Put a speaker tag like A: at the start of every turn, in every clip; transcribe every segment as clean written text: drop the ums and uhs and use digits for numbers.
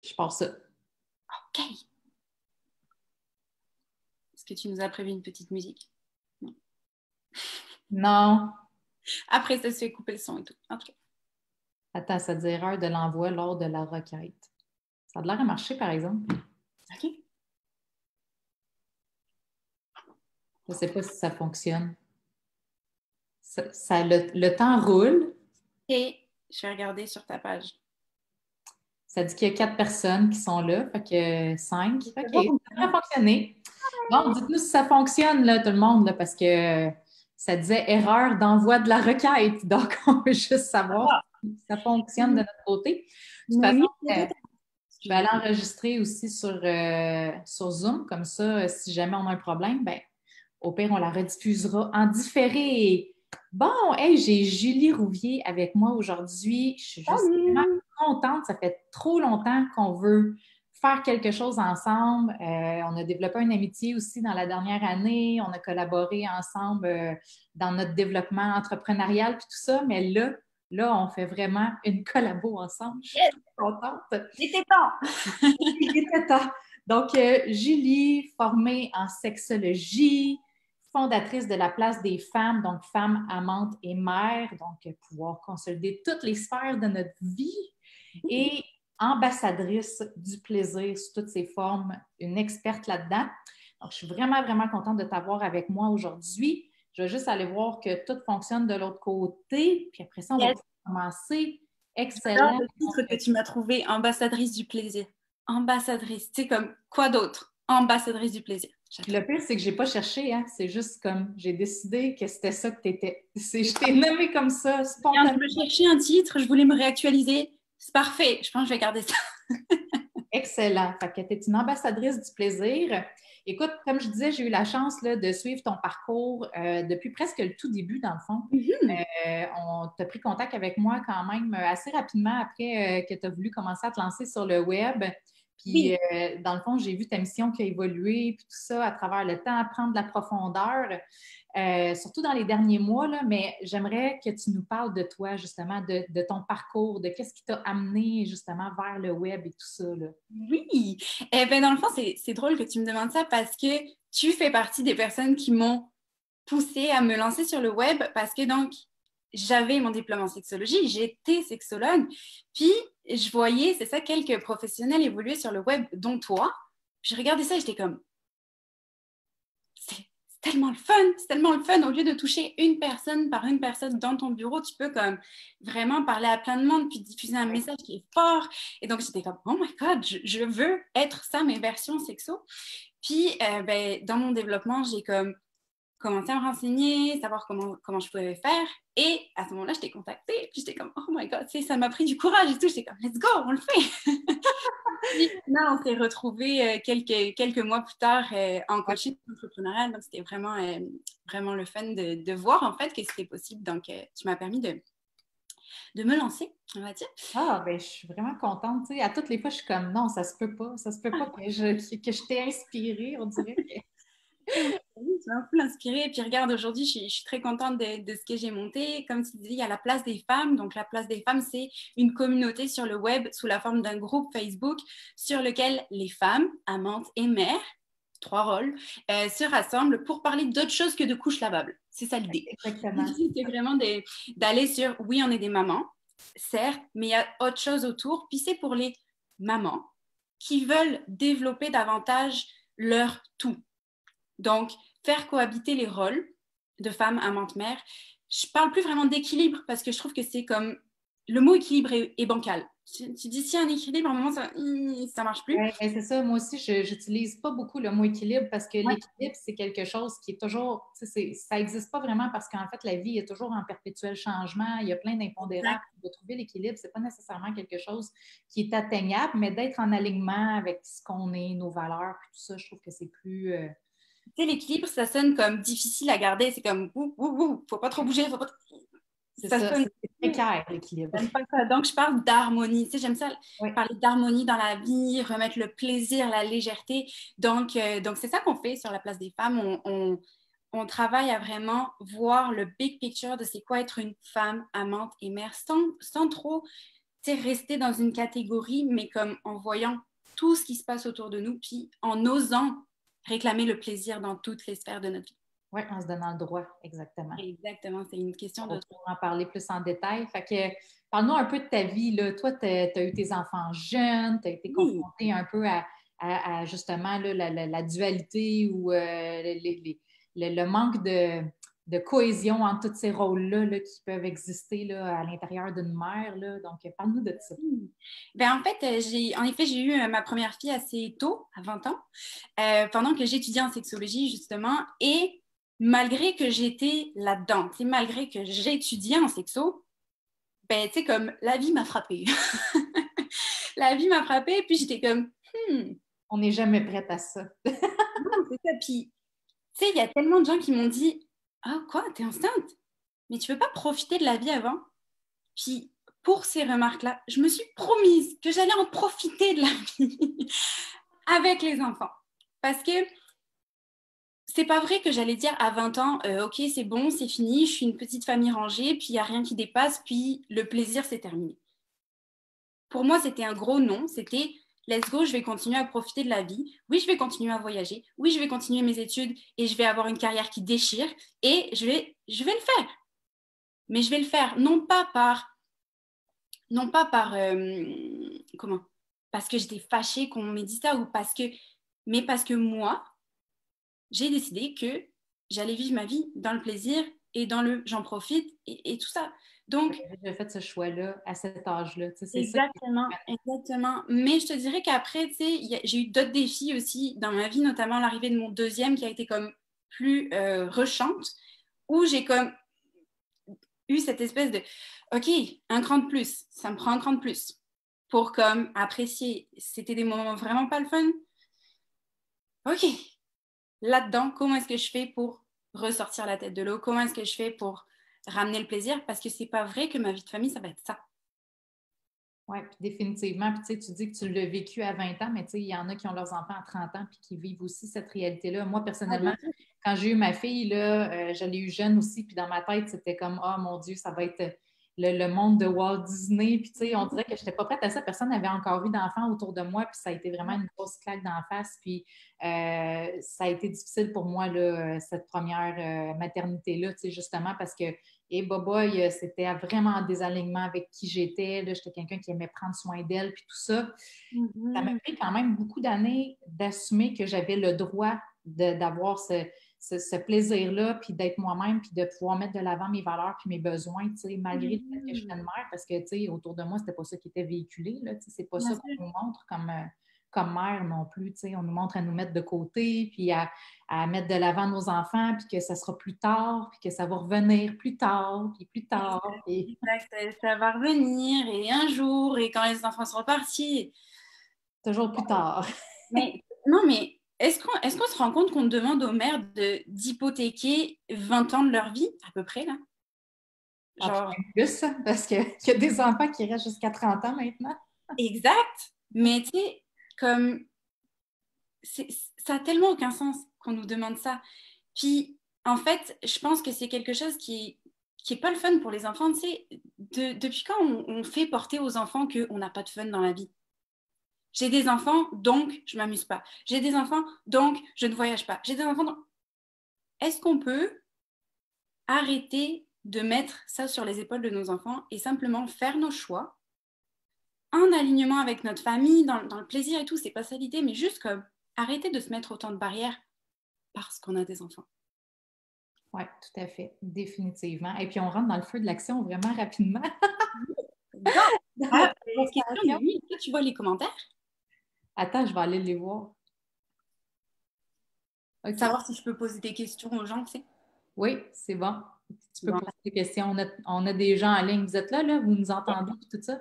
A: Je pense ça.
B: OK. Est-ce que tu nous as prévu une petite musique? Non.
A: Non.
B: Après, ça se fait couper le son et tout. En tout cas.
A: Attends, ça dit erreur de l'envoi lors de la requête. Ça a l'air à marcher, par exemple.
B: OK.
A: Je ne sais pas si ça fonctionne. Le temps roule.
B: Et je vais regarder sur ta page.
A: Ça dit qu'il y a 4 personnes qui sont là, fait que 5. OK, ça
B: Bon.
A: devrait fonctionner. Bon, dites-nous si ça fonctionne, là, tout le monde, là, parce que ça disait erreur d'envoi de la requête. Donc, on veut juste savoir si ça fonctionne de notre côté. De toute façon,
B: Oui,
A: je vais aller enregistrer aussi sur Zoom. Comme ça, si jamais on a un problème, ben, au pire, on la rediffusera en différé. Bon, hey, j'ai Julie Rouvier avec moi aujourd'hui. Je suis juste vraiment
B: Salut!
A: contente. Ça fait trop longtemps qu'on veut faire quelque chose ensemble. On a développé une amitié aussi dans la dernière année. On a collaboré ensemble dans notre développement entrepreneurial et tout ça. Mais là, on fait vraiment une collabo ensemble. Je suis
B: Yes!
A: contente.
B: Il était temps!
A: Il était temps. Donc, Julie, formée en sexologie, fondatrice de la Place des femmes, donc femmes amantes et mères, donc pouvoir consolider toutes les sphères de notre vie, et ambassadrice du plaisir sous toutes ses formes, une experte là-dedans. Donc, je suis vraiment, vraiment contente de t'avoir avec moi aujourd'hui. Je vais juste aller voir que tout fonctionne de l'autre côté, puis après ça, on va
B: Yes.
A: pouvoir commencer.
B: J'adore
A: Excellent.
B: le titre que tu m'as trouvé, ambassadrice du plaisir. Ambassadrice, tu sais, comme quoi d'autre? Ambassadrice du plaisir.
A: Le pire, c'est que j'ai pas cherché, hein. C'est juste comme j'ai décidé que c'était ça que tu étais. Je t'ai nommé comme ça,
B: Je
A: spontanément.
B: me cherchais un titre, je voulais me réactualiser. C'est parfait, je pense que je vais garder ça.
A: Excellent. Fait que tu es une ambassadrice du plaisir. Écoute, comme je disais, j'ai eu la chance là, de suivre ton parcours depuis presque le tout début, dans le fond. On t'a pris contact avec moi quand même assez rapidement après que tu as voulu commencer à te lancer sur le web. Puis,
B: Oui.
A: dans le fond, j'ai vu ta mission qui a évolué, puis tout ça à travers le temps, prendre de la profondeur, surtout dans les derniers mois, là, mais j'aimerais que tu nous parles de toi, justement, de ton parcours, de qu'est-ce qui t'a amené, justement, vers le web et tout ça, là.
B: Oui. Eh ben, dans le fond, c'est drôle que tu me demandes ça parce que tu fais partie des personnes qui m'ont poussée à me lancer sur le web parce que donc, j'avais mon diplôme en sexologie, j'étais sexologue, puis je voyais, c'est ça, quelques professionnels évoluer sur le web, dont toi. Puis je regardais ça et j'étais comme, c'est tellement le fun, c'est tellement le fun. Au lieu de toucher une personne par une personne dans ton bureau, tu peux comme vraiment parler à plein de monde puis diffuser un message qui est fort. Et donc, j'étais comme, oh my God, je veux être ça, mes versions sexo. Puis, ben, dans mon développement, j'ai comme commencé à me renseigner, savoir comment je pouvais faire. Et à ce moment-là, je t'ai contactée. Puis j'étais comme, oh my God, ça m'a pris du courage et tout. J'étais comme, let's go, on le fait. Puis, finalement, on s'est retrouvés quelques mois plus tard en coaching entrepreneurial. Donc, c'était vraiment le fun de voir en fait que c'était possible. Donc, tu m'as permis de me lancer, on va dire.
A: Ah, ben, je suis vraiment contente. Tu sais, à toutes les fois, je suis comme, non, ça se peut pas que je t'ai inspirée, on dirait que...
B: Oui, tu m'as un peu inspirée. Et puis regarde, aujourd'hui, je suis très contente de ce que j'ai monté. Comme tu dis, il y a la place des femmes. Donc, la place des femmes, c'est une communauté sur le web sous la forme d'un groupe Facebook sur lequel les femmes, amantes et mères, trois rôles, se rassemblent pour parler d'autre chose que de couches lavables. C'est ça l'idée.
A: Exactement.
B: C'est vraiment d'aller sur, oui, on est des mamans, certes, mais il y a autre chose autour. Puis c'est pour les mamans qui veulent développer davantage leur tout. Donc, faire cohabiter les rôles de femme, amante, mère. Je parle plus vraiment d'équilibre parce que je trouve que c'est comme le mot équilibre est bancal. Tu dis si un équilibre, à un moment, ça marche plus.
A: Oui, c'est ça. Moi aussi, je n'utilise pas beaucoup le mot équilibre parce que
B: Ouais,
A: l'équilibre, c'est quelque chose qui est toujours, tu sais, ça n'existe pas vraiment parce qu'en fait, la vie est toujours en perpétuel changement. Il y a plein d'impondérables.
B: exact.
A: De trouver l'équilibre, c'est pas nécessairement quelque chose qui est atteignable, mais d'être en alignement avec ce qu'on est, nos valeurs, puis tout ça, je trouve que c'est plus.
B: Tu sais, l'équilibre, ça sonne comme difficile à garder. C'est comme, faut pas trop bouger, faut pas trop...
A: C'est
B: Ça
A: ça,
B: sonne.
A: c'est précaire, l'équilibre.
B: J'aime pas ça. Donc, je parle d'harmonie. Tu sais, j'aime ça
A: Oui,
B: parler d'harmonie dans la vie, remettre le plaisir, la légèreté. Donc c'est ça qu'on fait sur la place des femmes. On travaille à vraiment voir le big picture de c'est quoi être une femme amante et mère sans trop rester dans une catégorie, mais comme en voyant tout ce qui se passe autour de nous, puis en osant réclamer le plaisir dans toutes les sphères de notre vie.
A: Oui, en se donnant le droit, exactement.
B: Exactement, c'est une question de...
A: Pour en parler plus en détail. Fait que, parle-nous un peu de ta vie, là. Toi, tu as eu tes enfants jeunes, tu as été confrontée un peu à justement là, la dualité ou le manque de cohésion entre tous ces rôles-là là, qui peuvent exister là, à l'intérieur d'une mère. Là. Donc, parle-nous de ça.
B: Ben, en fait, j'ai eu ma première fille assez tôt, à 20 ans, pendant que j'étudiais en sexologie, justement, et malgré que j'étais là-dedans, malgré que j'étudiais en sexo, ben, tu sais, comme la vie m'a frappée. La vie m'a frappée, puis j'étais comme,
A: On n'est jamais prête à ça.
B: non, c'est ça. Puis, tu sais, il y a tellement de gens qui m'ont dit, ah, quoi, t'es enceinte? Mais tu veux pas profiter de la vie avant? Puis, pour ces remarques-là, je me suis promise que j'allais en profiter de la vie avec les enfants. Parce que c'est pas vrai que j'allais dire à 20 ans, ok, c'est bon, c'est fini, je suis une petite famille rangée, puis il n'y a rien qui dépasse, puis le plaisir, c'est terminé. Pour moi, c'était un gros non. C'était let's go, je vais continuer à profiter de la vie. Oui, je vais continuer à voyager. Oui, je vais continuer mes études et je vais avoir une carrière qui déchire et je vais le faire. Mais je vais le faire non pas par comment? Parce que j'étais fâchée qu'on m'ait dit ça ou mais parce que moi, j'ai décidé que j'allais vivre ma vie dans le plaisir et dans le j'en profite et tout ça. Donc,
A: j'ai fait ce choix-là à cet âge-là. C'est
B: exactement,
A: ça
B: exactement. Mais je te dirais qu'après, tu sais, j'ai eu d'autres défis aussi dans ma vie, notamment l'arrivée de mon deuxième qui a été comme plus rushante, où j'ai comme eu cette espèce de, OK, un cran de plus, ça me prend un cran de plus pour comme apprécier. C'était des moments vraiment pas le fun. OK, là-dedans, comment est-ce que je fais pour ressortir la tête de l'eau? Comment est-ce que je fais pour ramener le plaisir? Parce que c'est pas vrai que ma vie de famille, ça va être ça.
A: Oui, puis définitivement. Puis tu dis que tu l'as vécu à 20 ans, mais il y en a qui ont leurs enfants à 30 ans puis qui vivent aussi cette réalité-là. Moi, personnellement, quand j'ai eu ma fille, là, je l'ai eu jeune aussi, puis dans ma tête, c'était comme, oh mon Dieu, ça va être le monde de Walt Disney. Puis on dirait que je n'étais pas prête à ça. Personne n'avait encore vu d'enfant autour de moi, puis ça a été vraiment une grosse claque d'en face. Puis ça a été difficile pour moi, là, cette première maternité-là, justement, parce que et Boboy, c'était vraiment en désalignement avec qui j'étais. J'étais quelqu'un qui aimait prendre soin d'elle, puis tout ça. Ça m'a pris quand même beaucoup d'années d'assumer que j'avais le droit d'avoir ce plaisir-là, puis d'être moi-même, puis de pouvoir mettre de l'avant mes valeurs puis mes besoins, malgré le fait que je suis une mère, parce que autour de moi, c'était pas ça qui était véhiculé. C'est pas ça qu'on nous montre comme mère non plus. On nous montre à nous mettre de côté, puis à mettre de l'avant nos enfants, puis que ça sera plus tard, puis que ça va revenir plus tard, puis plus tard.
B: Exact, ça va revenir, et un jour, et quand les enfants seront partis.
A: Toujours plus tard.
B: Mais, non, mais est-ce qu'on se rend compte qu'on demande aux mères d'hypothéquer 20 ans de leur vie, à peu près, là?
A: Genre... plus, parce qu'il y a des enfants qui restent jusqu'à 30 ans maintenant.
B: Exact. Mais tu sais, comme ça a tellement aucun sens qu'on nous demande ça. Puis, en fait, je pense que c'est quelque chose qui est pas le fun pour les enfants. Tu sais, depuis quand on fait porter aux enfants qu'on n'a pas de fun dans la vie? J'ai des enfants, donc je m'amuse pas. J'ai des enfants, donc je ne voyage pas. J'ai des enfants, donc... Est-ce qu'on peut arrêter de mettre ça sur les épaules de nos enfants et simplement faire nos choix en alignement avec notre famille, dans le plaisir et tout, c'est pas ça l'idée, mais juste comme arrêter de se mettre autant de barrières parce qu'on a des enfants.
A: Oui, tout à fait, définitivement. Et puis on rentre dans le feu de l'action vraiment rapidement.
B: Oui, tu vois les commentaires?
A: Attends, je vais aller les voir.
B: Okay. Savoir si je peux poser des questions aux gens, tu sais.
A: Oui, c'est bon. Tu peux poser des questions. On a des gens en ligne. Vous êtes là, vous nous entendez, tout ça?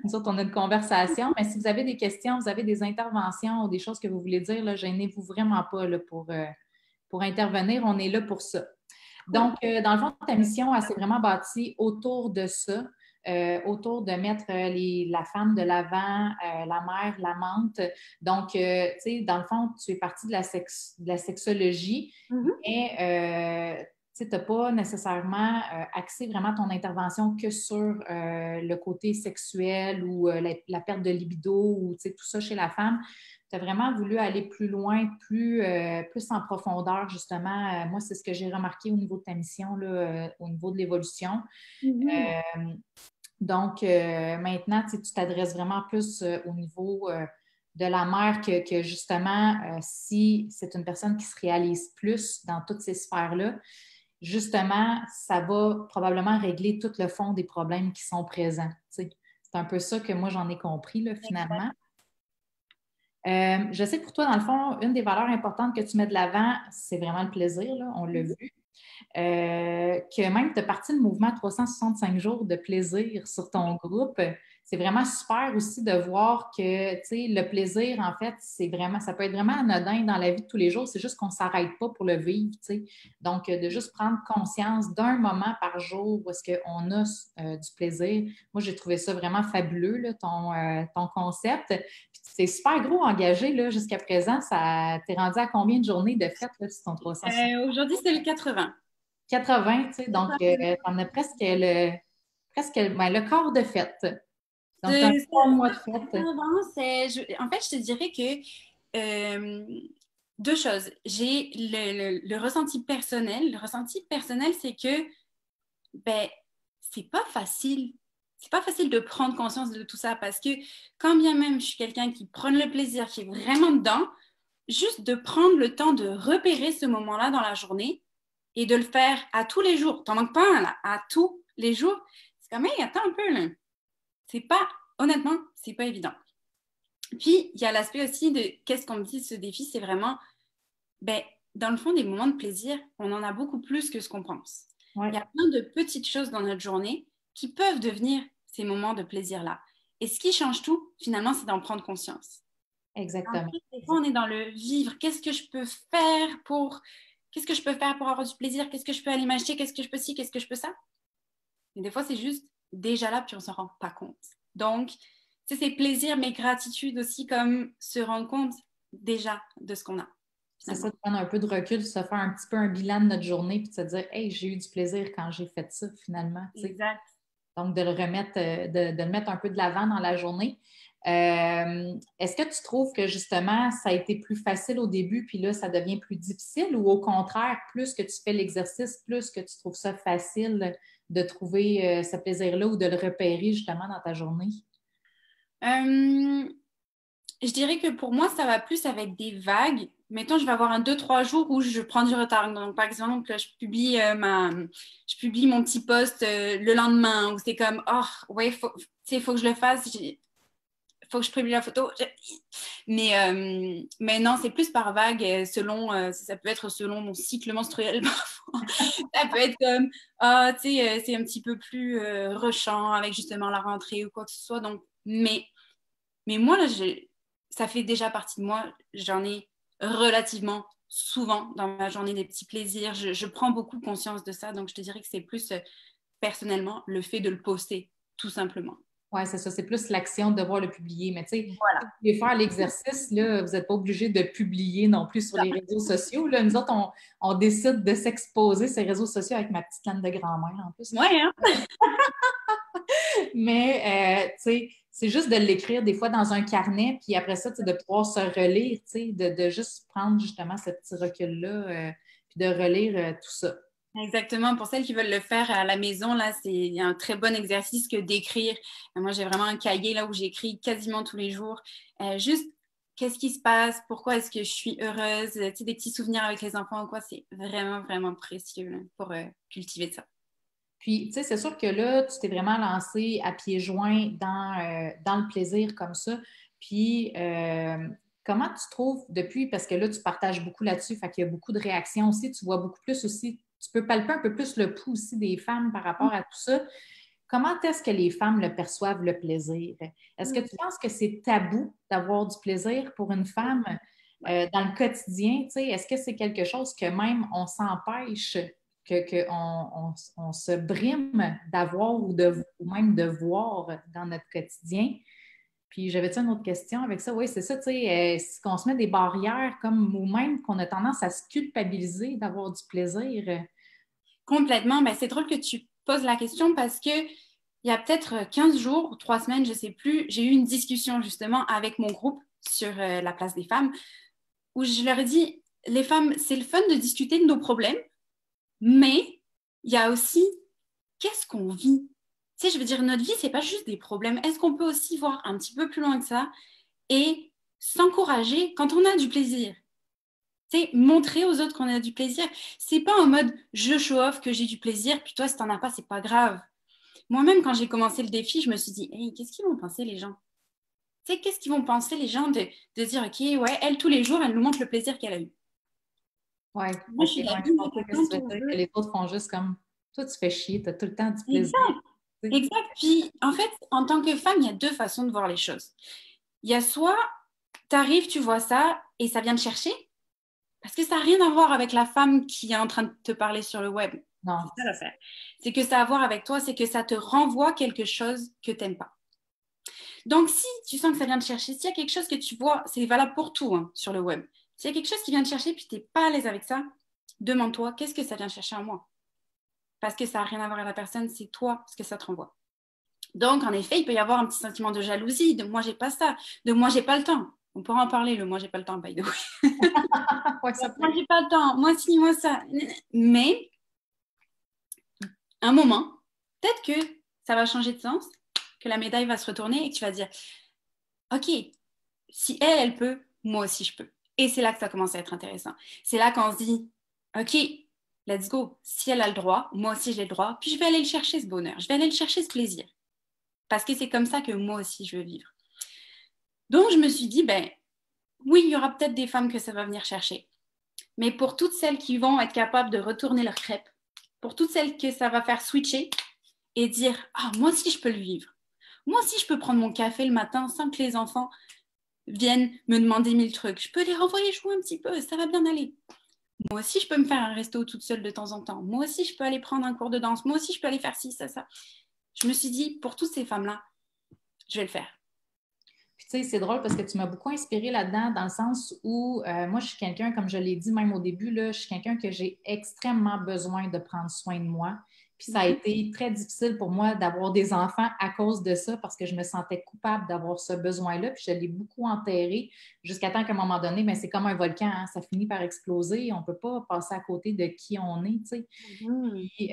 A: Nous autres, on a une conversation. Mais si vous avez des questions, vous avez des interventions ou des choses que vous voulez dire, là, gênez-vous vraiment pas là, pour intervenir. On est là pour ça. Donc, dans le fond, ta mission, elle s'est vraiment bâtie autour de ça. Autour de mettre la femme de l'avant, la mère, l'amante. Donc, tu sais, dans le fond, tu es partie de la sexologie, mais tu n'as pas nécessairement axé vraiment ton intervention que sur le côté sexuel ou la perte de libido ou tout ça chez la femme. Tu as vraiment voulu aller plus loin, plus en profondeur, justement. Moi, c'est ce que j'ai remarqué au niveau de ta mission, là, au niveau de l'évolution.
B: Mhm.
A: Donc, maintenant, tu t'adresses vraiment plus au niveau de la mère que justement, si c'est une personne qui se réalise plus dans toutes ces sphères-là, justement, ça va probablement régler tout le fond des problèmes qui sont présents. Tu sais. C'est un peu ça que moi, j'en ai compris, là, finalement.
B: Exact.
A: Je sais que pour toi, dans le fond, une des valeurs importantes que tu mets de l'avant, c'est vraiment le plaisir, là, on l'a
B: Mhm.
A: vu. Que même tu as parti le mouvement 365 jours de plaisir sur ton groupe. C'est vraiment super aussi de voir que, tu sais, le plaisir, en fait, c'est vraiment, ça peut être vraiment anodin dans la vie de tous les jours. C'est juste qu'on ne s'arrête pas pour le vivre, tu sais. Donc, de juste prendre conscience d'un moment par jour où est-ce qu'on a du plaisir. Moi, j'ai trouvé ça vraiment fabuleux, là, ton concept. Puis, c'est super gros engagé, là, jusqu'à présent. Ça, t'es rendu à combien de journées de fête, là, sur ton 360?
B: Aujourd'hui, c'est le 80.
A: 80, tu sais, donc on a le quart de fête. Donc, tu as un
B: C'est-
A: 3 mois de fête.
B: Vraiment, en fait, je te dirais que euh, deux choses. J'ai le ressenti personnel. Le ressenti personnel, c'est que ben, c'est pas facile. C'est pas facile de prendre conscience de tout ça parce que quand bien même je suis quelqu'un qui prend le plaisir, qui est vraiment dedans, juste de prendre le temps de repérer ce moment-là dans la journée et de le faire à tous les jours. T'en manques pas un, là, à tous les jours. C'est comme, hey, attends un peu, là. C'est pas, honnêtement, c'est pas évident. Puis, il y a l'aspect aussi de qu'est-ce qu'on me dit de ce défi, c'est vraiment, ben, dans le fond, des moments de plaisir, on en a beaucoup plus que ce qu'on pense.
A: Oui,
B: Il y a plein de petites choses dans notre journée qui peuvent devenir ces moments de plaisir-là. Et ce qui change tout, finalement, c'est d'en prendre conscience.
A: exactement.
B: Après, des fois, on est dans le vivre. Qu'est-ce que je peux faire pour avoir du plaisir? Qu'est-ce que je peux aller m'acheter? Qu'est-ce que je peux ci? Qu'est-ce que je peux ça? Mais des fois, c'est juste déjà là, puis on s'en rend pas compte. Donc, c'est plaisir, mais gratitude aussi, comme se rendre compte déjà de ce qu'on a,
A: C'est ça,
B: finalement.
A: de prendre un peu de recul, de se faire un petit peu un bilan de notre journée, puis de se dire, hey, j'ai eu du plaisir quand j'ai fait ça, finalement. Tu sais.
B: Exact.
A: Donc, de le remettre, de le mettre un peu de l'avant dans la journée. Est-ce que tu trouves que justement, ça a été plus facile au début, puis là, ça devient plus difficile, ou au contraire, plus que tu fais l'exercice, plus que tu trouves ça facile de trouver ce plaisir-là ou de le repérer justement dans ta journée?
B: Euh, je dirais que pour moi, ça va plus avec des vagues. Mettons, je vais avoir un deux trois jours où je prends du retard. Donc, par exemple, je publie mon petit post le lendemain où c'est comme, oh, ouais, faut que je le fasse. Faut que je publie la photo. Mais non, c'est plus par vague, selon, ça peut être selon mon cycle menstruel parfois. Ça peut être comme, ah, tu sais, c'est un petit peu plus rushant avec justement la rentrée ou quoi que ce soit. Donc, mais moi, là, ça fait déjà partie de moi. J'en ai relativement souvent dans ma journée des petits plaisirs. Je prends beaucoup conscience de ça. Donc, je te dirais que c'est plus personnellement le fait de le poster, tout simplement.
A: Oui, c'est ça. C'est plus l'action de devoir le publier. Mais tu sais, si
B: Voilà.
A: vous voulez faire l'exercice, là, vous n'êtes pas obligé de publier non plus sur les réseaux sociaux. Là. Nous autres, on décide de s'exposer ces réseaux sociaux avec ma petite canne de grand-mère en plus.
B: Ouais, hein?
A: Mais, tu sais, c'est juste de l'écrire des fois dans un carnet, puis après ça, tu sais, de pouvoir se relire, tu sais, de juste prendre justement ce petit recul-là, puis de relire tout ça.
B: Exactement. Pour celles qui veulent le faire à la maison, là, c'est un très bon exercice que d'écrire. Moi, j'ai vraiment un cahier là où j'écris quasiment tous les jours. Juste, qu'est-ce qui se passe? Pourquoi est-ce que je suis heureuse? Tu sais, des petits souvenirs avec les enfants ou quoi, c'est vraiment, vraiment précieux là, pour cultiver ça.
A: Puis, tu sais, c'est sûr que là, tu t'es vraiment lancé à pieds joints dans le plaisir comme ça. Puis, comment tu trouves depuis, parce que là, tu partages beaucoup là-dessus, fait qu'il y a beaucoup de réactions aussi, tu vois beaucoup plus aussi, tu peux palper un peu plus le pouls aussi des femmes par rapport à tout ça. Comment est-ce que les femmes le perçoivent, le plaisir? Est-ce que tu penses que c'est tabou d'avoir du plaisir pour une femme dans le quotidien? Tu sais, est-ce que c'est quelque chose que même on s'empêche, qu'on se brime d'avoir ou même de voir dans notre quotidien? Puis j'avais-tu une autre question avec ça? Oui, c'est ça, tu sais, est-ce qu'on se met des barrières comme ou même qu'on a tendance à se culpabiliser d'avoir du plaisir?
B: Complètement. Ben, c'est drôle que tu poses la question parce que il y a peut-être 15 jours ou 3 semaines, je ne sais plus, j'ai eu une discussion justement avec mon groupe sur la place des femmes où je leur ai dit, les femmes, c'est le fun de discuter de nos problèmes, mais il y a aussi qu'est-ce qu'on vit. Tu sais, je veux dire, notre vie, c'est pas juste des problèmes. Est-ce qu'on peut aussi voir un petit peu plus loin que ça et s'encourager quand on a du plaisir? Tu sais, montrer aux autres qu'on a du plaisir. C'est pas en mode je show off que j'ai du plaisir, puis toi, si t'en as pas, c'est pas grave. Moi-même, quand j'ai commencé le défi, je me suis dit, hey, qu'est-ce qu'ils vont penser les gens? Tu sais, qu'est-ce qu'ils vont penser les gens de dire, OK, ouais, elle, tous les jours, elle nous montre le plaisir qu'elle a eu.
A: Ouais,
B: Moi,
A: ok,
B: je suis
A: ouais,
B: d'avis
A: je comprends
B: que
A: ce que tu
B: quand
A: veux
B: on
A: dire, que
B: veut.
A: les autres font juste comme toi, tu fais chier, tu as tout le temps du plaisir.
B: Exact,
A: Tu sais.
B: exact. Puis, en fait, en tant que femme, il y a deux façons de voir les choses. Il y a soit, tu arrives, tu vois ça, et ça vient te chercher, parce que ça n'a rien à voir avec la femme qui est en train de te parler sur le web.
A: Non,
B: C'est ça l'affaire. C'est que ça a à voir avec toi, c'est que ça te renvoie quelque chose que tu n'aimes pas. Donc, si tu sens que ça vient te chercher, s'il y a quelque chose que tu vois, c'est valable pour tout hein, sur le web. S'il y a quelque chose qui vient te chercher puis tu n'es pas à l'aise avec ça, demande-toi qu'est-ce que ça vient chercher en moi. Parce que ça n'a rien à voir avec la personne, c'est toi ce que ça te renvoie. Donc, en effet, il peut y avoir un petit sentiment de jalousie, de moi, j'ai pas ça, de moi, j'ai pas le temps. On pourra en parler, le moi, j'ai pas le temps, by the way.
A: ouais, ça peut
B: Moi, j'ai pas le temps, moi, si, moi, ça. Mais, un moment, peut-être que ça va changer de sens, que la médaille va se retourner et que tu vas dire, OK, si elle, elle peut, moi aussi je peux. Et c'est là que ça commence à être intéressant. C'est là qu'on se dit, OK, let's go. Si elle a le droit, moi aussi j'ai le droit, puis je vais aller le chercher ce bonheur, je vais aller le chercher ce plaisir. Parce que c'est comme ça que moi aussi je veux vivre. Donc je me suis dit, ben oui, il y aura peut-être des femmes que ça va venir chercher. Mais pour toutes celles qui vont être capables de retourner leur crêpe, pour toutes celles que ça va faire switcher et dire, ah, moi aussi je peux le vivre. Moi aussi je peux prendre mon café le matin sans que les enfants viennent me demander 1000 trucs. Je peux les renvoyer jouer un petit peu, ça va bien aller. Moi aussi, je peux me faire un resto toute seule de temps en temps. Moi aussi, je peux aller prendre un cours de danse. Moi aussi, je peux aller faire ci, ça, ça. Je me suis dit, pour toutes ces femmes-là, je vais le faire.
A: Puis, tu sais, c'est drôle parce que tu m'as beaucoup inspirée là-dedans, dans le sens où moi, je suis quelqu'un, comme je l'ai dit même au début, là, je suis quelqu'un que j'ai extrêmement besoin de prendre soin de moi. Puis, ça a été très difficile pour moi d'avoir des enfants à cause de ça parce que je me sentais coupable d'avoir ce besoin-là. Puis, je l'ai beaucoup enterré jusqu'à temps qu'à un moment donné, bien, c'est comme un volcan, hein, ça finit par exploser. On ne peut pas passer à côté de qui on est, tu sais. Puis,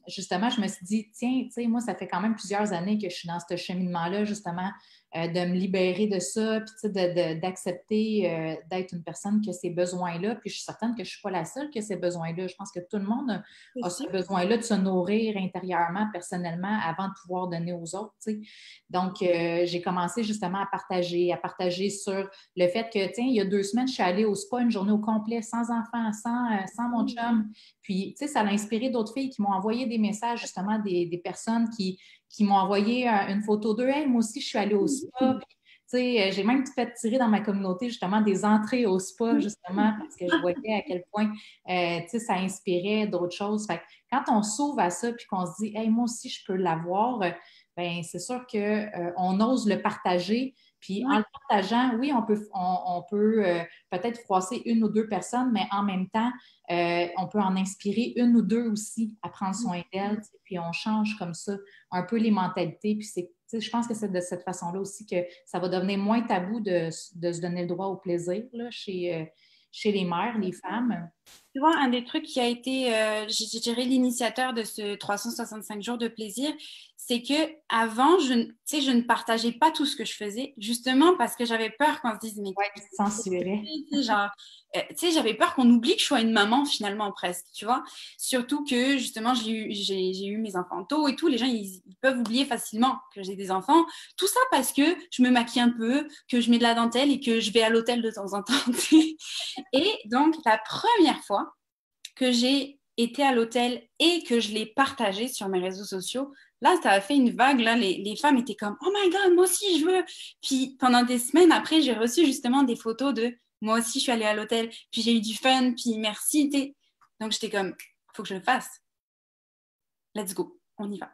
A: justement, je me suis dit, tiens, tu sais, moi, ça fait quand même plusieurs années que je suis dans ce cheminement-là, justement, de me libérer de ça, puis tu sais, d'accepter d'être une personne qui a ces besoins-là. Puis je suis certaine que je ne suis pas la seule qui a ces besoins-là. Je pense que tout le monde a ce besoin-là de se nourrir intérieurement, personnellement, avant de pouvoir donner aux autres. Tu sais. Donc, j'ai commencé justement à partager sur le fait que, tiens, il y a 2 semaines, je suis allée au spa une journée au complet, sans enfants, sans mon chum. Puis, tu sais, ça a inspiré d'autres filles qui m'ont envoyé des messages, justement, des personnes qui m'ont envoyé une photo d'eux. Hey, moi aussi, je suis allée au spa. Puis, tu sais, j'ai même fait tirer dans ma communauté, justement, des entrées au spa, justement, parce que je voyais à quel point, tu sais, ça inspirait d'autres choses. Fait que quand on s'ouvre à ça, puis qu'on se dit, hey, moi aussi, je peux l'avoir, ben c'est sûr qu'on ose le partager. Puis en le partageant, oui, on peut peut-être froisser une ou deux personnes, mais en même temps, on peut en inspirer une ou deux aussi à prendre soin d'elles. Puis on change comme ça un peu les mentalités. Puis je pense que c'est de cette façon-là aussi que ça va devenir moins tabou de se donner le droit au plaisir là, chez les mères, les femmes.
B: Tu vois, un des trucs qui a été, je dirais, l'initiateur de ce 365 jours de plaisir, c'est que avant, je ne partageais pas tout ce que je faisais, justement parce que j'avais peur qu'on se dise, mais
A: Oui, censuré.
B: genre, j'avais peur qu'on oublie que je sois une maman finalement presque, tu vois. Surtout que justement, j'ai eu mes enfants tôt et tout, les gens ils peuvent oublier facilement que j'ai des enfants. Tout ça parce que je me maquille un peu, que je mets de la dentelle et que je vais à l'hôtel de temps en temps. Et donc, la première fois que j'ai été à l'hôtel et que je l'ai partagé sur mes réseaux sociaux, là, ça a fait une vague. Là, les femmes étaient comme « Oh my God, moi aussi, je veux !» Puis pendant des semaines après, j'ai reçu justement des photos de « Moi aussi, je suis allée à l'hôtel, puis j'ai eu du fun, puis merci. » Donc, j'étais comme « Faut que je le fasse. Let's go, on y va. »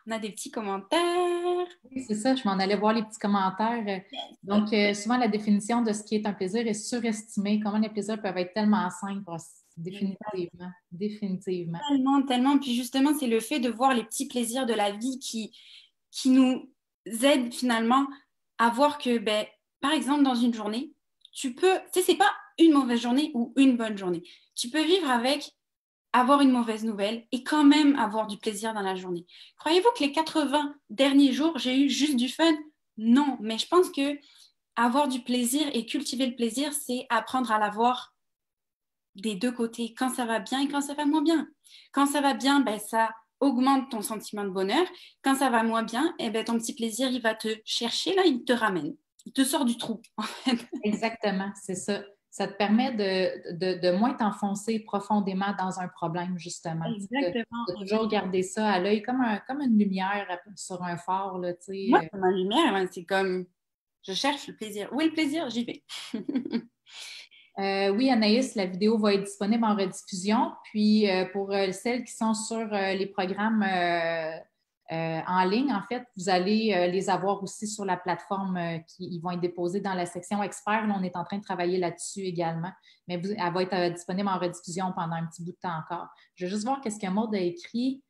B: On a des petits commentaires.
A: Oui, c'est ça, je m'en allais voir les petits commentaires. Donc, souvent, la définition de ce qui est un plaisir est surestimée. Comment les plaisirs peuvent être tellement simples. Définitivement, définitivement.
B: Tellement, tellement. Puis justement, c'est le fait de voir les petits plaisirs de la vie qui nous aident finalement à voir que, ben, par exemple, dans une journée, tu peux, tu sais, c'est pas une mauvaise journée ou une bonne journée. Tu peux vivre avec, avoir une mauvaise nouvelle et quand même avoir du plaisir dans la journée. Croyez-vous que les 80 derniers jours, j'ai eu juste du fun? Non, mais je pense que avoir du plaisir et cultiver le plaisir, c'est apprendre à l'avoir des deux côtés, quand ça va bien et quand ça va moins bien. Quand ça va bien, ben, ça augmente ton sentiment de bonheur. Quand ça va moins bien, eh ben, ton petit plaisir, il va te chercher, là, il te ramène. Il te sort du trou, en fait.
A: Exactement, c'est ça. Ça te permet de moins t'enfoncer profondément dans un problème, justement.
B: Exactement.
A: De toujours garder ça à l'œil, comme une lumière sur un phare, là, tu
B: Moi,
A: sais.
B: c'est ma lumière, hein, c'est comme, je cherche le plaisir. Où est le plaisir? J'y vais.
A: Oui, Anaïs, la vidéo va être disponible en rediffusion. Puis pour celles qui sont sur les programmes en ligne, en fait, vous allez les avoir aussi sur la plateforme qui ils vont être déposés dans la section experts. Là, on est en train de travailler là-dessus également. Mais elle va être disponible en rediffusion pendant un petit bout de temps encore. Je vais juste voir qu'est-ce que Maud a écrit.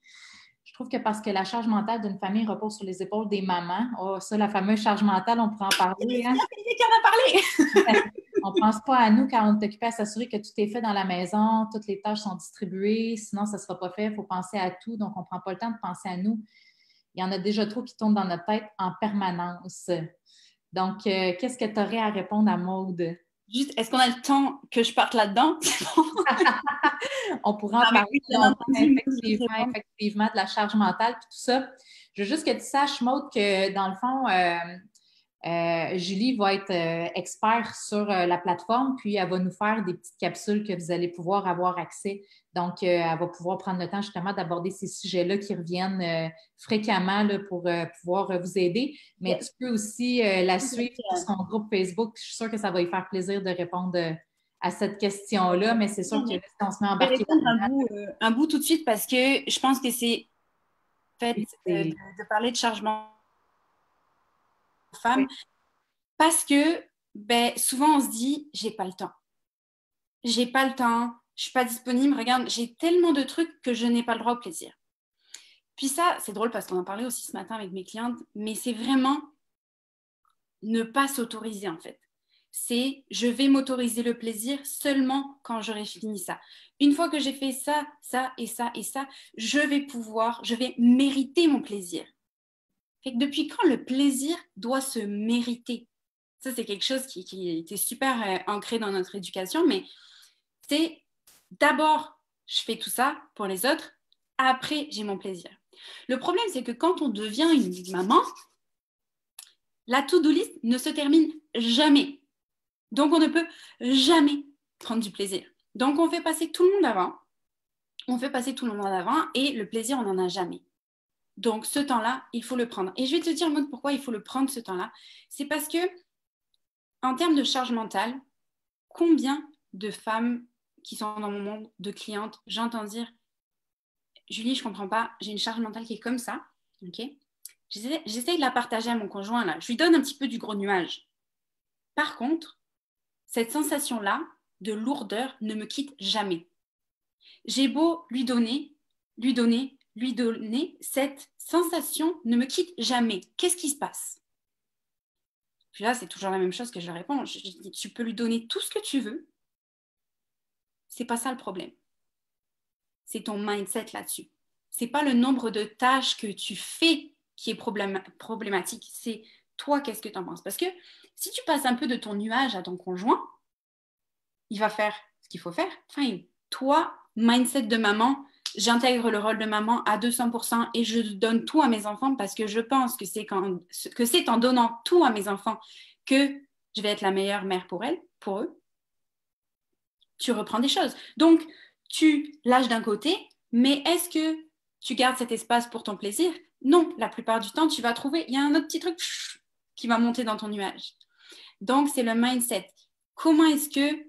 A: Je trouve que parce que la charge mentale d'une famille repose sur les épaules des mamans. Oh, ça, la fameuse charge mentale, on pourra en parler, hein?
B: C'est qui en a parlé?
A: On ne pense pas à nous quand on est occupé à s'assurer que tout est fait dans la maison, toutes les tâches sont distribuées, sinon ça ne sera pas fait. Il faut penser à tout, donc on ne prend pas le temps de penser à nous. Il y en a déjà trop qui tournent dans notre tête en permanence. Donc, qu'est-ce que tu aurais à répondre à Maude?
B: Juste, est-ce qu'on a le temps que je parte là-dedans?
A: On pourra en
B: Ah, mais
A: parler
B: oui, bien
A: longtemps,
B: entendu, je vais répondre.
A: effectivement, de la charge mentale et tout ça. Je veux juste que tu saches, Maude, que dans le fond, Julie va être expert sur la plateforme, puis elle va nous faire des petites capsules que vous allez pouvoir avoir accès. Donc, elle va pouvoir prendre le temps justement d'aborder ces sujets-là qui reviennent fréquemment là, pour pouvoir vous aider. Mais tu peux aussi la suivre sur son groupe Facebook. Je suis sûre que ça va lui faire plaisir de répondre à cette question-là, mais c'est sûr que là, si on se met à
B: Je vais
A: embarquer
B: répondre
A: là-dedans,
B: un bout tout de suite parce que je pense que c'est fait de parler de chargement aux
A: oui,
B: femmes parce que ben, souvent on se dit j'ai pas le temps. J'ai pas le temps, je suis pas disponible, regarde, j'ai tellement de trucs que je n'ai pas le droit au plaisir. Puis ça, c'est drôle parce qu'on en parlait aussi ce matin avec mes clientes, mais c'est vraiment ne pas s'autoriser en fait. C'est je vais m'autoriser le plaisir seulement quand j'aurai fini ça. Une fois que j'ai fait ça, ça et ça et ça, je vais mériter mon plaisir. Fait que depuis quand le plaisir doit se mériter? Ça, c'est quelque chose qui était super ancré dans notre éducation, mais c'est d'abord, je fais tout ça pour les autres, après, j'ai mon plaisir. Le problème, c'est que quand on devient une maman, la to-do list ne se termine jamais. Donc, on ne peut jamais prendre du plaisir. Donc, on fait passer tout le monde avant. On fait passer tout le monde avant et le plaisir, on n'en a jamais. Donc, ce temps-là, il faut le prendre. Et je vais te dire, Maud, pourquoi il faut le prendre, ce temps-là. C'est parce que, en termes de charge mentale, combien de femmes qui sont dans mon monde, de clientes, j'entends dire, Julie, je ne comprends pas, j'ai une charge mentale qui est comme ça, ok? J'essaie de la partager à mon conjoint, là. Je lui donne un petit peu du gros nuage. Par contre, cette sensation-là de lourdeur ne me quitte jamais. J'ai beau lui donner, lui donner, lui donner, cette sensation ne me quitte jamais. Qu'est-ce qui se passe? Puis là, c'est toujours la même chose que je réponds. Je dis, tu peux lui donner tout ce que tu veux. C'est pas ça le problème. C'est ton mindset là-dessus. C'est pas le nombre de tâches que tu fais qui est problématique. C'est toi, qu'est-ce que tu en penses? Parce que si tu passes un peu de ton nuage à ton conjoint, il va faire ce qu'il faut faire. Fine. Toi, mindset de maman, j'intègre le rôle de maman à 200% et je donne tout à mes enfants parce que je pense que c'est en donnant tout à mes enfants que je vais être la meilleure mère pour eux. Tu reprends des choses. Donc, tu lâches d'un côté, mais est-ce que tu gardes cet espace pour ton plaisir? Non, la plupart du temps, tu vas trouver, il y a un autre petit truc qui va monter dans ton nuage. Donc, c'est le mindset. Comment est-ce que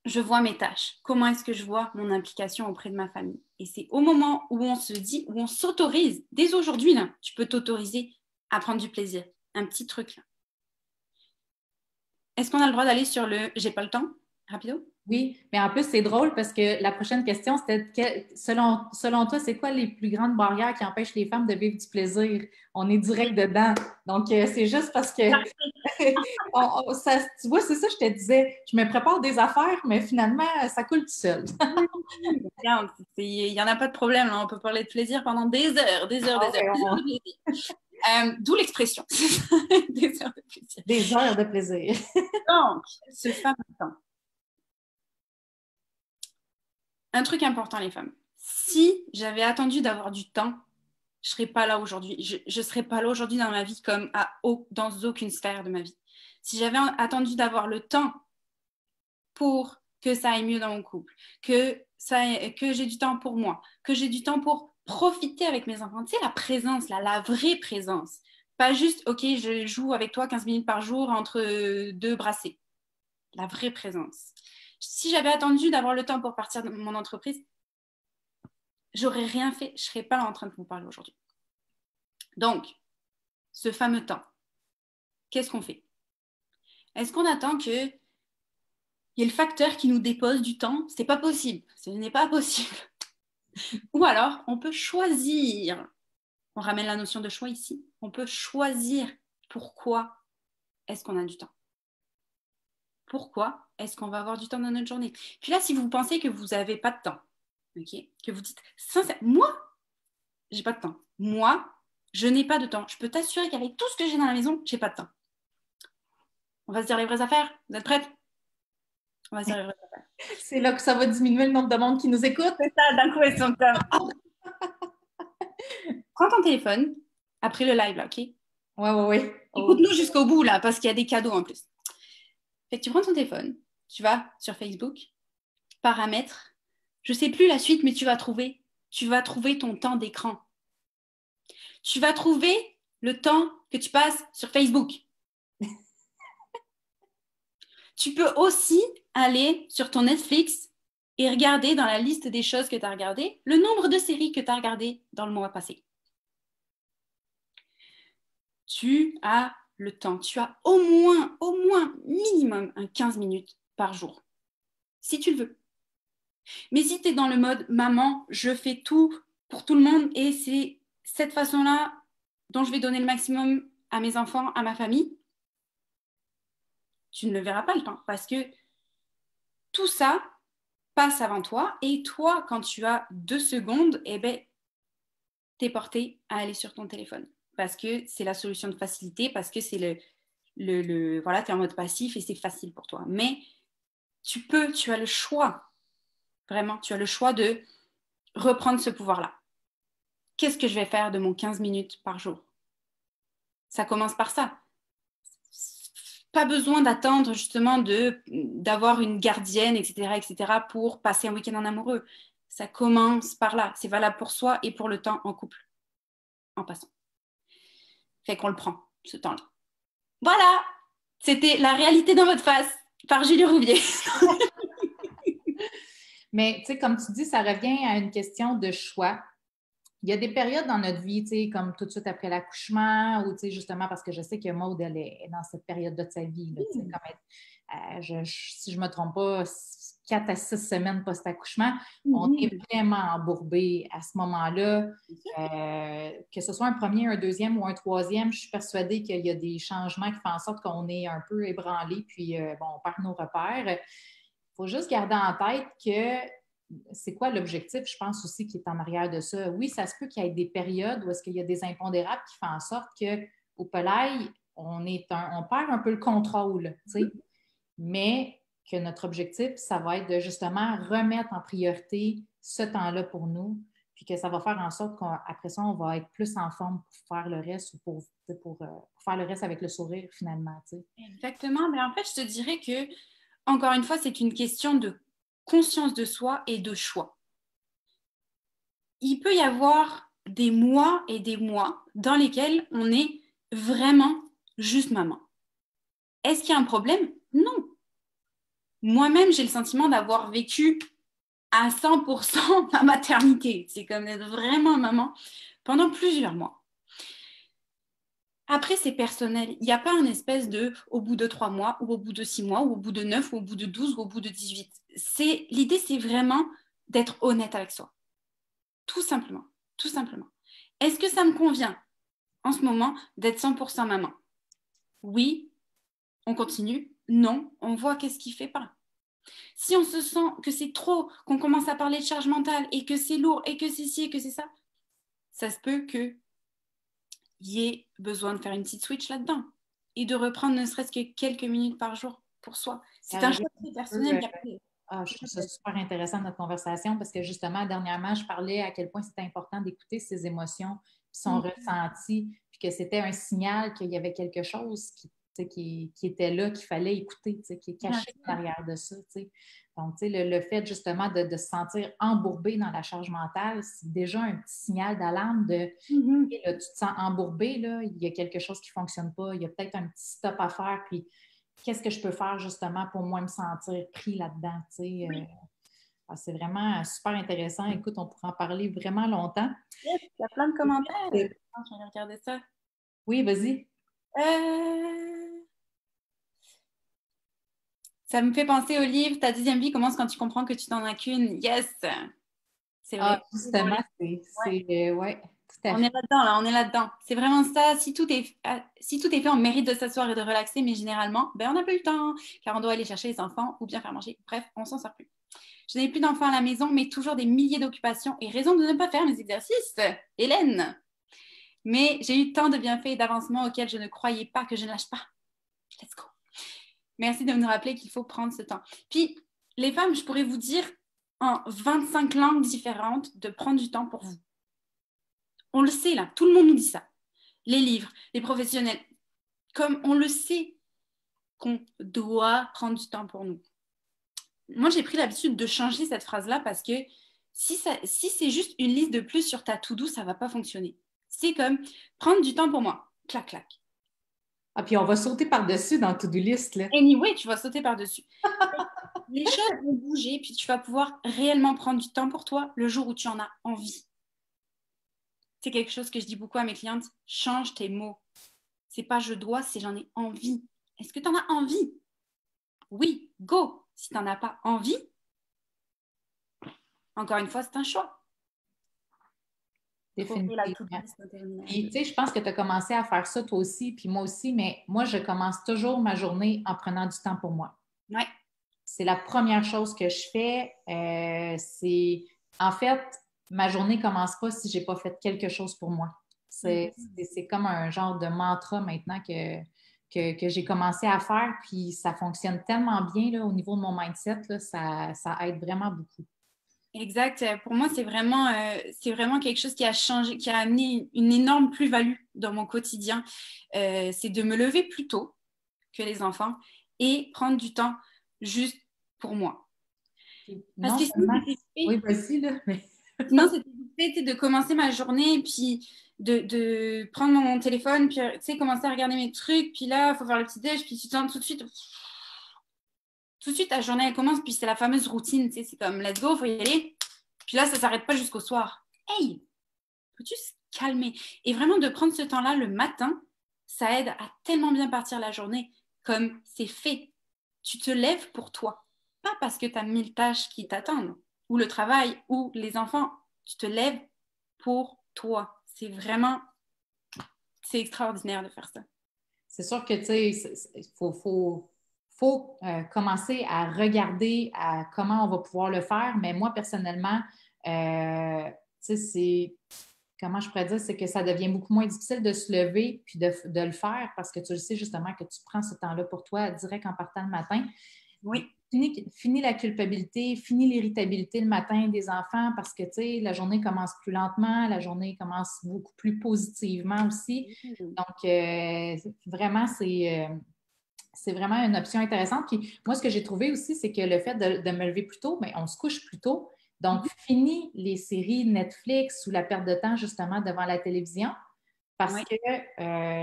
B: je vois mes tâches? Comment est-ce que je vois mon implication auprès de ma famille? Et c'est au moment où on se dit, où on s'autorise, dès aujourd'hui, là, tu peux t'autoriser à prendre du plaisir. Un petit truc là. Est-ce qu'on a le droit d'aller sur le « j'ai pas le temps » Rapido?
A: Oui, mais en plus, c'est drôle parce que la prochaine question, c'était selon toi, c'est quoi les plus grandes barrières qui empêchent les femmes de vivre du plaisir? On est direct dedans. Donc, c'est juste parce que tu vois, c'est ça, je te disais. Je me prépare des affaires, mais finalement, ça coule tout seul.
B: Regarde, il n'y en a pas de problème, là. On peut parler de plaisir pendant des heures, des heures, des
A: Ah,
B: heures.
A: ouais,
B: Des heures de plaisir. D'où l'expression. Des heures de plaisir.
A: des heures de plaisir.
B: Donc, ce fameux temps. Un truc important, les femmes. Si j'avais attendu d'avoir du temps, je ne serais pas là aujourd'hui. Je ne serais pas là aujourd'hui dans ma vie comme dans aucune sphère de ma vie. Si j'avais attendu d'avoir le temps pour que ça aille mieux dans mon couple, que j'ai du temps pour moi, que j'ai du temps pour profiter avec mes enfants, tu sais, la présence, la vraie présence. Pas juste, ok, je joue avec toi 15 minutes par jour entre deux brassées. La vraie présence. Si j'avais attendu d'avoir le temps pour partir de mon entreprise, j'aurais rien fait. Je ne serais pas là en train de vous parler aujourd'hui. Donc, ce fameux temps, qu'est-ce qu'on fait? Est-ce qu'on attend que il y ait le facteur qui nous dépose du temps? C'est pas possible. Ce n'est pas possible. Ou alors, on peut choisir. On ramène la notion de choix ici. On peut choisir pourquoi est-ce qu'on a du temps. Pourquoi est-ce qu'on va avoir du temps dans notre journée? Puis là, si vous pensez que vous n'avez pas de temps, okay, que vous dites, moi, j'ai pas de temps. Moi, je n'ai pas de temps. Je peux t'assurer qu'avec tout ce que j'ai dans la maison, j'ai pas de temps. On va se dire les vraies affaires. Vous êtes prêtes? On va se dire les vraies affaires.
A: C'est là que ça va diminuer le nombre de monde qui nous écoute.
B: C'est ça, d'un coup, elles sont comme... Prends ton téléphone, après le live, là, OK?
A: Oui.
B: Écoute-nous jusqu'au bout, là, parce qu'il y a des cadeaux en plus. Fait que tu prends ton téléphone, tu vas sur Facebook, paramètres, je sais plus la suite, mais tu vas trouver ton temps d'écran. Tu vas trouver le temps que tu passes sur Facebook. Tu peux aussi aller sur ton Netflix et regarder dans la liste des choses que tu as regardées, le nombre de séries que tu as regardées dans le mois passé. Tu as le temps. Tu as au moins, minimum, 15 minutes par jour, si tu le veux. Mais si tu es dans le mode « maman, je fais tout pour tout le monde et c'est cette façon-là dont je vais donner le maximum à mes enfants, à ma famille », tu ne le verras pas le temps parce que tout ça passe avant toi et toi, quand tu as 2 secondes, eh ben, tu es porté à aller sur ton téléphone parce que c'est la solution de facilité, parce que c'est voilà, tu es en mode passif et c'est facile pour toi. Mais tu as le choix, vraiment, tu as le choix de reprendre ce pouvoir-là. Qu'est-ce que je vais faire de mon 15 minutes par jour? Ça commence par ça. Pas besoin d'attendre justement d'avoir une gardienne, etc., pour passer un week-end en amoureux. Ça commence par là. C'est valable pour soi et pour le temps en couple, en passant. Fait qu'on le prend, ce temps-là. Voilà! C'était La réalité dans votre face par Julie Rouvier.
A: Mais, tu sais, comme tu dis, ça revient à une question de choix. Il y a des périodes dans notre vie, tu sais, comme tout de suite après l'accouchement, ou tu sais, justement parce que je sais que Maud, elle est dans cette période-là de sa vie, là, tu sais, comme si je ne me trompe pas, 4 à 6 semaines post-accouchement, on est vraiment embourbé à ce moment-là. Que ce soit un premier, un deuxième ou un troisième, je suis persuadée qu'il y a des changements qui font en sorte qu'on est un peu ébranlé, puis bon, on perd nos repères. Il faut juste garder en tête que c'est quoi l'objectif, je pense aussi, qui est en arrière de ça. Oui, ça se peut qu'il y ait des périodes où est-ce qu'il y a des impondérables qui font en sorte qu'au Polaï, on perd un peu le contrôle, tu sais. Mais que notre objectif, ça va être de justement remettre en priorité ce temps-là pour nous, puis que ça va faire en sorte qu'après ça, on va être plus en forme pour faire le reste ou pour faire le reste avec le sourire, finalement, tu sais.
B: Exactement. Mais en fait, je te dirais que, encore une fois, c'est une question de conscience de soi et de choix. Il peut y avoir des mois et des mois dans lesquels on est vraiment juste maman. Est-ce qu'il y a un problème? Non. Moi-même, j'ai le sentiment d'avoir vécu à 100% ma maternité. C'est comme d'être vraiment maman pendant plusieurs mois. Après, c'est personnel. Il n'y a pas un espèce de au bout de 3 mois, ou au bout de 6 mois, ou au bout de 9, ou au bout de 12, ou au bout de 18. L'idée, c'est vraiment d'être honnête avec soi. Tout simplement. Tout simplement. Est-ce que ça me convient en ce moment d'être 100% maman? Oui, on continue. Non, on voit qu'est-ce qui fait pas. Si on se sent que c'est trop, qu'on commence à parler de charge mentale et que c'est lourd et que c'est ci et que c'est ça, ça se peut qu'il y ait besoin de faire une petite switch là-dedans et de reprendre ne serait-ce que quelques minutes par jour pour soi. C'est un choix très personnel.
A: Je trouve ça super intéressant notre conversation parce que justement, dernièrement, je parlais à quel point c'était important d'écouter ses émotions, son ressenti, puis que c'était un signal qu'il y avait quelque chose qui était là, qu'il fallait écouter, qui est caché derrière de ça. T'sais. Donc, le fait justement de se sentir embourbé dans la charge mentale, c'est déjà un petit signal d'alarme de là, tu te sens embourbé, là, il y a quelque chose qui ne fonctionne pas, il y a peut-être un petit stop à faire, puis qu'est-ce que je peux faire justement pour moi me sentir pris là-dedans? Oui. C'est vraiment super intéressant. Écoute, on pourra en parler vraiment longtemps.
B: Yes, il y a plein de commentaires. Je vais regarder ça.
A: Oui, vas-y.
B: Ça me fait penser au livre Ta deuxième vie commence quand tu comprends que tu n'en as qu'une. Yes! C'est vrai.
A: Justement, ouais.
B: On est là-dedans, là, on est là-dedans. C'est vraiment ça. Si tout est fait, on mérite de s'asseoir et de relaxer, mais généralement, on n'a plus le temps, car on doit aller chercher les enfants ou bien faire manger. Bref, on s'en sort plus. Je n'ai plus d'enfants à la maison, mais toujours des milliers d'occupations et raison de ne pas faire mes exercices. Hélène! Mais j'ai eu tant de bienfaits et d'avancements auxquels je ne croyais pas que je ne lâche pas. Let's go! Merci de nous rappeler qu'il faut prendre ce temps. Puis, les femmes, je pourrais vous dire en 25 langues différentes de prendre du temps pour vous. On le sait là, tout le monde nous dit ça. Les livres, les professionnels, comme on le sait qu'on doit prendre du temps pour nous. Moi, j'ai pris l'habitude de changer cette phrase-là parce que si c'est juste une liste de plus sur ta to-do, ça ne va pas fonctionner. C'est comme prendre du temps pour moi. Clac, clac.
A: Ah, puis on va sauter par-dessus dans to-do list, là.
B: Anyway, tu vas sauter par-dessus. Les choses vont bouger, puis tu vas pouvoir réellement prendre du temps pour toi le jour où tu en as envie. C'est quelque chose que je dis beaucoup à mes clientes. Change tes mots. C'est pas je dois, c'est j'en ai envie. Est-ce que tu en as envie? Oui, go. Si tu n'en as pas envie, encore une fois, c'est un choix.
A: Définitivement. Puis, tu sais, je pense que tu as commencé à faire ça toi aussi, puis moi aussi, mais moi, je commence toujours ma journée en prenant du temps pour moi.
B: Ouais.
A: C'est la première chose que je fais. En fait, ma journée ne commence pas si je n'ai pas fait quelque chose pour moi. C'est comme un genre de mantra maintenant que j'ai commencé à faire, puis ça fonctionne tellement bien là, au niveau de mon mindset, là, ça aide vraiment beaucoup.
B: Exact. Pour moi, c'est vraiment quelque chose qui a changé, qui a amené une énorme plus-value dans mon quotidien. C'est de me lever plus tôt que les enfants et prendre du temps juste pour moi. Parce que
A: oui, vas-y, là.
B: Sinon, c'était de commencer ma journée, puis de prendre mon téléphone, puis commencer à regarder mes trucs, puis là, il faut faire le petit-déj, puis tu te sens tout de suite, ta journée, elle commence, puis c'est la fameuse routine, c'est comme, let's go, il faut y aller. Puis là, ça ne s'arrête pas jusqu'au soir. Hey, peux-tu se calmer? Et vraiment, de prendre ce temps-là le matin, ça aide à tellement bien partir la journée, comme c'est fait. Tu te lèves pour toi, pas parce que tu as 1000 tâches qui t'attendent, ou le travail, ou les enfants. Tu te lèves pour toi. C'est extraordinaire de faire ça.
A: C'est sûr que, tu sais, il faut commencer à regarder à comment on va pouvoir le faire, mais moi, personnellement, tu sais, comment je pourrais dire, c'est que ça devient beaucoup moins difficile de se lever puis de le faire parce que tu le sais justement que tu prends ce temps-là pour toi direct en partant le matin.
B: Oui.
A: Fini la culpabilité, fini l'irritabilité le matin des enfants parce que, tu sais, la journée commence plus lentement, la journée commence beaucoup plus positivement aussi. Donc, vraiment, c'est vraiment une option intéressante. Puis moi, ce que j'ai trouvé aussi, c'est que le fait de me lever plus tôt, bien, on se couche plus tôt. Donc, fini les séries Netflix ou la perte de temps justement devant la télévision parce que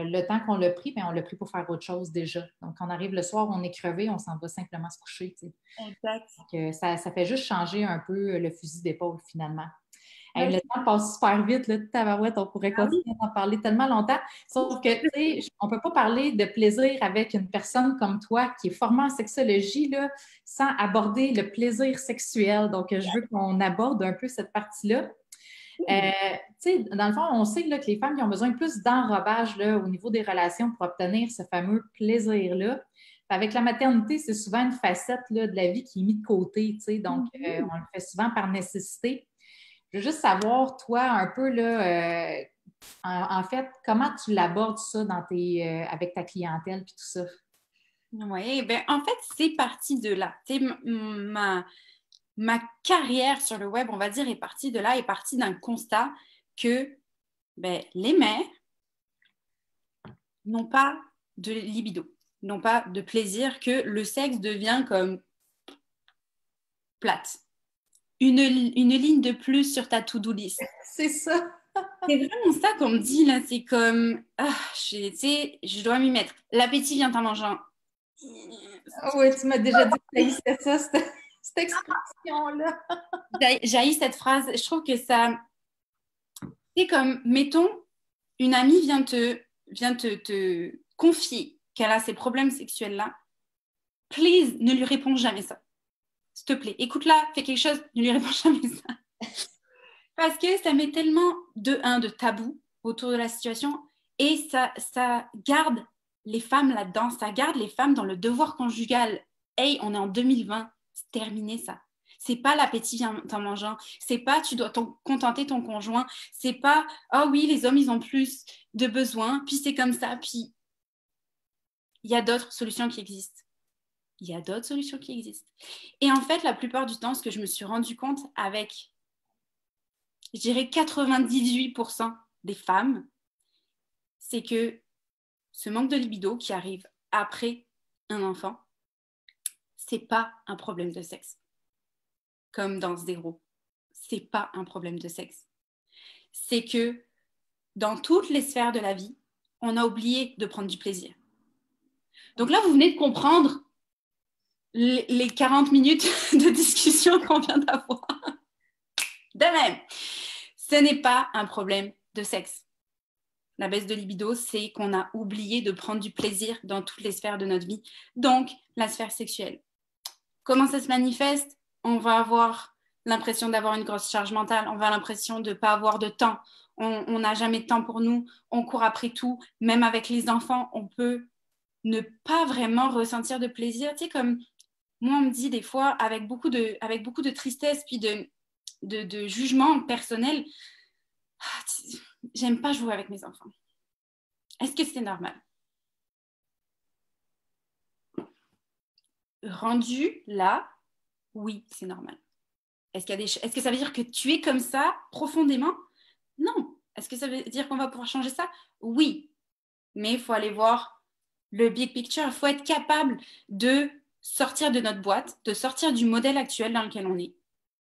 A: le temps qu'on l'a pris, bien, on l'a pris pour faire autre chose déjà. Donc, quand on arrive le soir, on est crevé, on s'en va simplement se coucher. Tu sais.
B: Exact.
A: Donc, ça fait juste changer un peu le fusil d'épaule finalement. Hey, le temps passe super vite, là, tabarouette, on pourrait
B: Ah oui.
A: continuer d'en parler tellement longtemps. Sauf que, tu sais, on ne peut pas parler de plaisir avec une personne comme toi qui est formée en sexologie, là, sans aborder le plaisir sexuel. Donc, je veux qu'on aborde un peu cette partie-là. Tu sais, dans le fond, on sait là, que les femmes qui ont besoin plus d'enrobage là, au niveau des relations pour obtenir ce fameux plaisir-là. Avec la maternité, c'est souvent une facette là, de la vie qui est mise de côté, tu sais, donc on le fait souvent par nécessité. Je veux juste savoir, toi, un peu, là, en fait, comment tu l'abordes ça avec ta clientèle puis tout ça?
B: Oui, ben en fait, c'est parti de là. Tu sais, ma carrière sur le web, on va dire, est partie de là, est partie d'un constat que ben, les mères n'ont pas de libido, n'ont pas de plaisir, que le sexe devient comme plate. Une ligne de plus sur ta to-do list.
A: C'est ça.
B: C'est vraiment ça qu'on me dit là, c'est comme, tu sais, je dois m'y mettre. L'appétit vient en mangeant.
A: Ah oui, tu m'as déjà dit que tu haïssais ça, cette expression-là.
B: J'haïs cette phrase. Je trouve que ça, c'est comme, mettons, une amie te confier qu'elle a ces problèmes sexuels-là. Please, ne lui réponds jamais ça. S'il te plaît, écoute-la, fais quelque chose, ne lui réponds jamais ça. Parce que ça met tellement de tabou autour de la situation et ça garde les femmes là-dedans, ça garde les femmes dans le devoir conjugal. Hey, on est en 2020, c'est terminé ça. C'est pas l'appétit vient en mangeant, c'est pas tu dois contenter ton conjoint, c'est pas ah oui, les hommes ils ont plus de besoins, puis c'est comme ça, puis il y a d'autres solutions qui existent. Il y a d'autres solutions qui existent. Et en fait, la plupart du temps, ce que je me suis rendu compte avec, je dirais 98% des femmes, c'est que ce manque de libido qui arrive après un enfant, c'est pas un problème de sexe. Comme dans Zéro, c'est pas un problème de sexe. C'est que dans toutes les sphères de la vie, on a oublié de prendre du plaisir. Donc là, vous venez de comprendre les 40 minutes de discussion qu'on vient d'avoir. De même, ce n'est pas un problème de sexe. La baisse de libido, c'est qu'on a oublié de prendre du plaisir dans toutes les sphères de notre vie, donc la sphère sexuelle. Comment ça se manifeste? On va avoir l'impression d'avoir une grosse charge mentale, on va avoir l'impression de ne pas avoir de temps, on n'a jamais de temps pour nous, on court après tout, même avec les enfants, on peut ne pas vraiment ressentir de plaisir. Tu sais, comme moi, on me dit des fois, avec beaucoup de tristesse, puis de jugement personnel, j'aime pas jouer avec mes enfants. Est-ce que c'est normal? Rendu là, oui, c'est normal. Est-ce que ça veut dire que tu es comme ça profondément? Non. Est-ce que ça veut dire qu'on va pouvoir changer ça? Oui. Mais il faut aller voir le big picture. Il faut être capable de sortir de notre boîte, de sortir du modèle actuel dans lequel on est